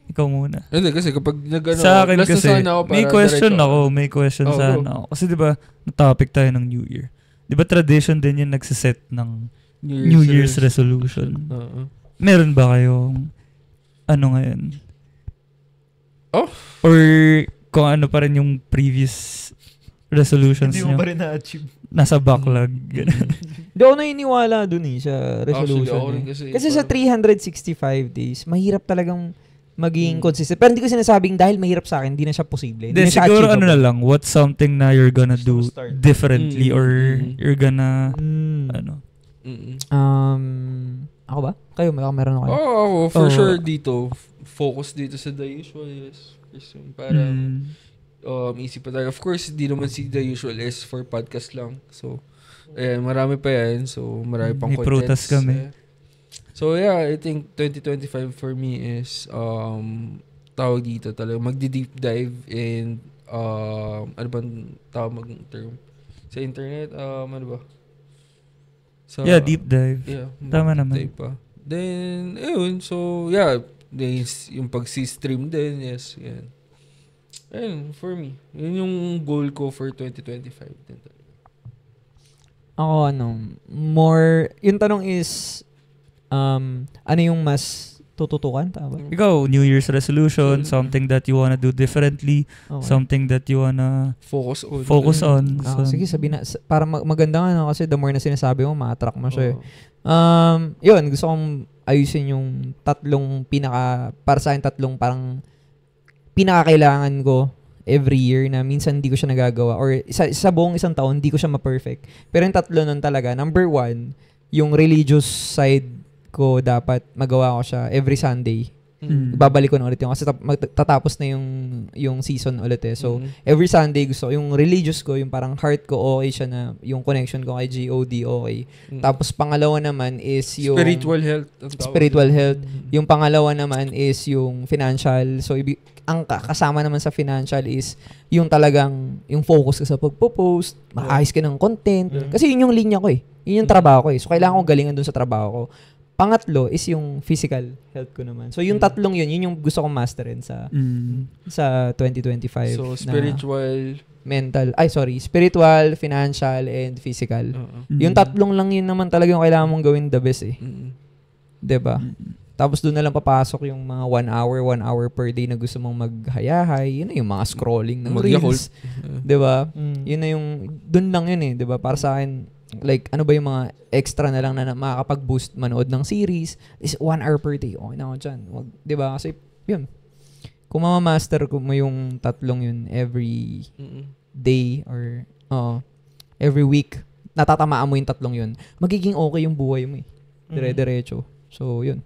Ikaw muna. Hindi, kasi kapag sa akin kasi, may question ako. Sana ako. Kasi diba, na-topic tayo ng New Year. Diba tradition din yung nagsiset ng New Year's resolution? Meron ba kayong ngayon? Or kung ano pa rin yung previous resolutions hindi mo pa rin na-achieve. Nasa backlog. Hindi ako naniniwala dun sa resolution. Kasi sa 365 days, mahirap talagang maging consistent. Pero hindi ko sinasabing dahil mahirap sa akin, hindi na siya posible. Hindi na siya siguro achievable. na lang, what's something na you're gonna do differently or you're gonna, Ako ba? Kayo, meron ako. Ako, for sure dito. Focus dito sa The Usual. Yes. Para easy pa tayo. Of course, di naman si The Usual is for podcast lang. So, ayan, marami pa yan. So, marami pang may contents. May kami. So, yeah, I think 2025 for me is tawag dito talaga. Magdi-deep dive in ano ba tawag term? Sa internet, ano ba? Deep dive. Yeah, tama naman. Dive pa. Then, ayun. So, yeah. Yung pag-stream din, yes. Yan. Ayun, for me. Yun yung goal ko for 2025. Ako, more, yung tanong is, ano yung mas tututukan, tama? Ikaw, New Year's resolution, something that you wanna do differently, something that you wanna focus on. So, sige, sabihin na, para maganda nga, no? Kasi the more na sinasabi mo, ma-attract mo siya. Yun, gusto kong ayusin yung para sa akin tatlong parang pinakakailangan ko every year na minsan hindi ko siya nagagawa or sa buong isang taon, hindi ko siya ma-perfect. Pero yung tatlo nun talaga, number 1, yung religious side ko dapat magawa ko siya every Sunday. Babalik ko na ulit yung kasi tatapos na yung season ulit eh. So, every Sunday gusto ko, yung religious ko, yung parang heart ko okay siya na, yung connection ko kay God okay. Tapos pangalawa naman is yung spiritual health. Yung pangalawa naman is yung financial. So, ang kasama naman sa financial is yung talagang, yung focus ka sa pagpo-post, maayos ka ng content. Kasi yun yung linya ko eh. Yun yung trabaho ko eh. So, kailangan ko galingan dun sa trabaho ko. Pangatlo is yung physical health ko naman. So, yung tatlong yun yung gusto kong masterin sa 2025. So, spiritual, spiritual, financial, and physical. Yung tatlong lang yun naman talaga yung kailangan mong gawin the best eh. Diba? Tapos doon na lang papasok yung mga 1 hour per day na gusto mong maghayahay. Yun na yung mga scrolling ng reels. Diba? Yun na yung, doon lang yun eh. Diba? Para sa akin, like, ano ba yung mga extra na lang na makakapag-boost manood ng series is 1 hour per day. Okay na ako dyan. Diba? Kasi, yun. Kung mamamaster mo yung tatlong yun every day or every week, natatamaan mo yung tatlong yun, magiging okay yung buhay mo eh. Dire-diretso. So, yun.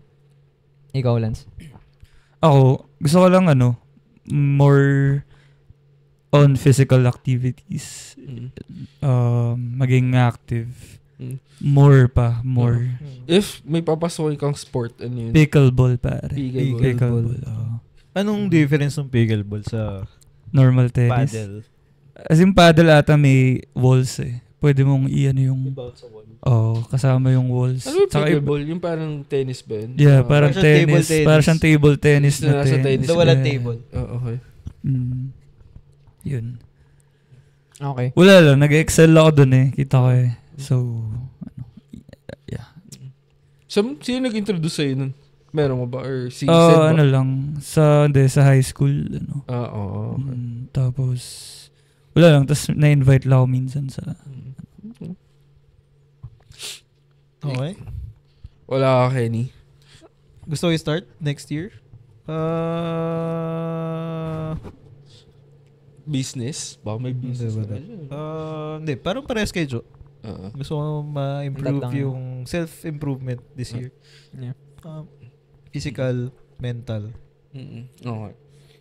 Ikaw, Lance. Ako, gusto ko lang more on physical activities. Maging active. More. If may papasokin kang sport, ano yun? Pickleball, pare. Pickleball. Anong difference ng pickleball sa normal tennis? paddle? As in, paddle ata may walls eh. Pwede mong yung... Bounce sa wall. Kasama yung walls. Ano yung pickleball? Yung parang tennis ba yun? Yeah, parang tennis. Parang siyang table tennis na tennis. So, walang table. Okay. Yun. Okay. Wala lang. Nag-excel ako dun eh. Kita ko eh. So, yeah. So, sino nag-introduce sa'yo nun? Meron mo ba? Or si Zed ba? Lang. Sa high school. Okay. Tapos, wala lang. Tapos, na-invite lang ako minsan sa... Okay. Wala ka, Kenny. Gusto ko i-start next year? Business? Baka may business na dyan. Hindi, parang parehas kayo, Jo. Gusto ko ma-improve yung self-improvement this year. Yeah. Physical, mental. Okay.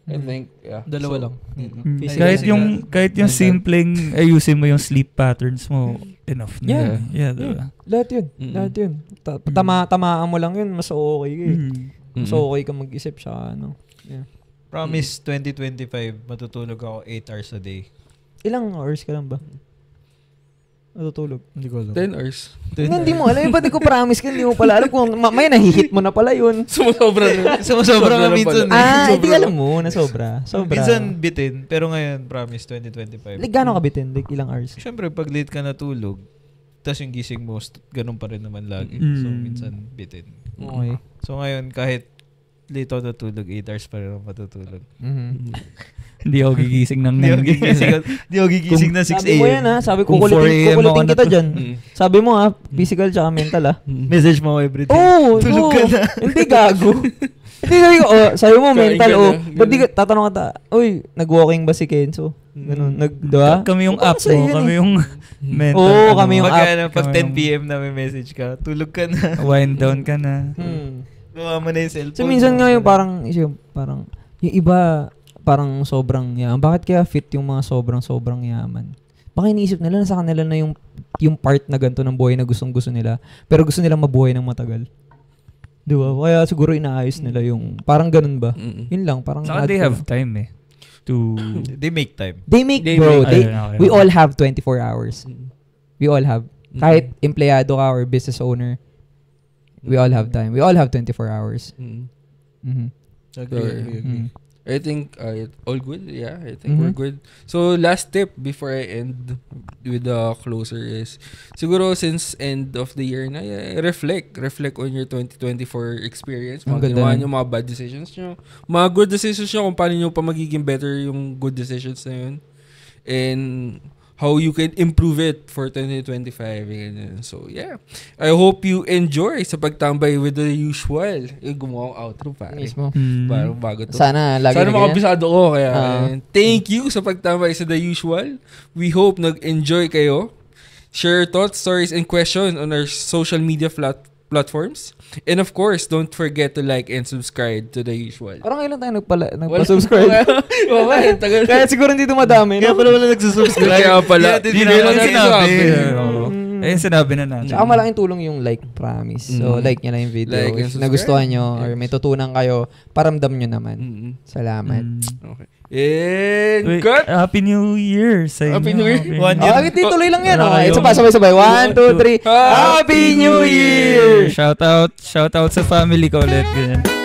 I think, yeah. Dalawa lang. Kahit yung simpleng ayusin mo yung sleep patterns mo, enough na. Yeah. Diba? Lahat yun. Tamaan mo lang yun, mas okay ka eh. Mas okay ka mag-isip siya, Yeah. Promise 2025, matutulog ako 8 hours a day. Ilang hours ka lang ba? Matutulog? Hindi ko alam. 10 hours. Hindi mo alam. Ba't di ko promise ka? Hindi mo pala alam kung may nahihit mo na pala yun. Sumasobra na minsan. Hindi alam mo na sobra. Minsan bitin, pero ngayon, promise 2025. Like, gano'n ka bitin? Like, ilang hours? Siyempre, pag late ka natulog, tapos yung gising mo, ganun pa rin naman lagi. So, minsan bitin. Okay. So, ngayon, kahit late ako natulog, 8 hours pa rin ako matutulog. Hindi ako gigising ng 9. Hindi ako gigising ng 6 a.m. Sabi mo yan Sabi ko, kukulitin kita dyan. Sabi mo physical tsaka mental Message mo ako everyday. Tulog ka na. Hindi gago. Hindi sabi ko, sabi mo mental, ba't di ka, tatanong ka nag-walking ba si Kenzo? Ganun, diba? Kami yung app mo, kami yung mental. Kami yung app. Pag 10 p.m. na may message ka, tulog ka na. Wind down ka na. Gawa mo na yung cellphone. So, minsan nga yung parang yung iba, parang sobrang yaman. Bakit kaya fit yung mga sobrang yaman? Baka iniisip nila na sa kanila na yung part na ganito ng buhay na gustong-gusto nila. Pero gusto nilang mabuhay ng matagal. Di ba? Kaya siguro inaayos nila yung, parang ganun ba? Yun lang, parang... Saka they have time to... They make time. We all have 24 hours. We all have. Kahit empleyado ka or business owner, we all have time. We all have 24 hours. Agree. I think all good. Yeah, I think we're good. So last tip before I end with the closer is, siguro since end of the year na, reflect on your 2024 experience. Mga ginawa nyo, mga bad decisions nyo, mga good decisions nyo, kung paano nyo pa magiging better yung good decisions na yun. And how you can improve it for 2025. So, yeah. I hope you enjoy sa pagtambay with the usual. Yung gumawa ang outro, pare. Mismo. Parang bago to. Sana makabisado ko. Kaya, thank you sa pagtambay sa the usual. We hope nag-enjoy kayo. Share thoughts, stories, and questions on our social media platforms. And of course, don't forget to like and subscribe to the usual. Parang ilan tayo nagpa-subscribe? Tagal. Kaya siguro hindi dumadami. Kaya pala wala nagsusubscribe. Kaya pala. Hindi lang sinabi. Ayun, sinabi na natin. Saka malaking tulong yung like, promise. So, like nyo lang yung video. Like if nagustuhan nyo or may tutunan kayo, paramdam nyo naman. Salamat. Okay. And cut! Happy New Year sa inyo. Happy New Year. 1 year. Tuloy lang yan. Ito pa, sabay-sabay. 1, 2, 3. Happy New Year! Shout out sa family ko ulit. Ganyan.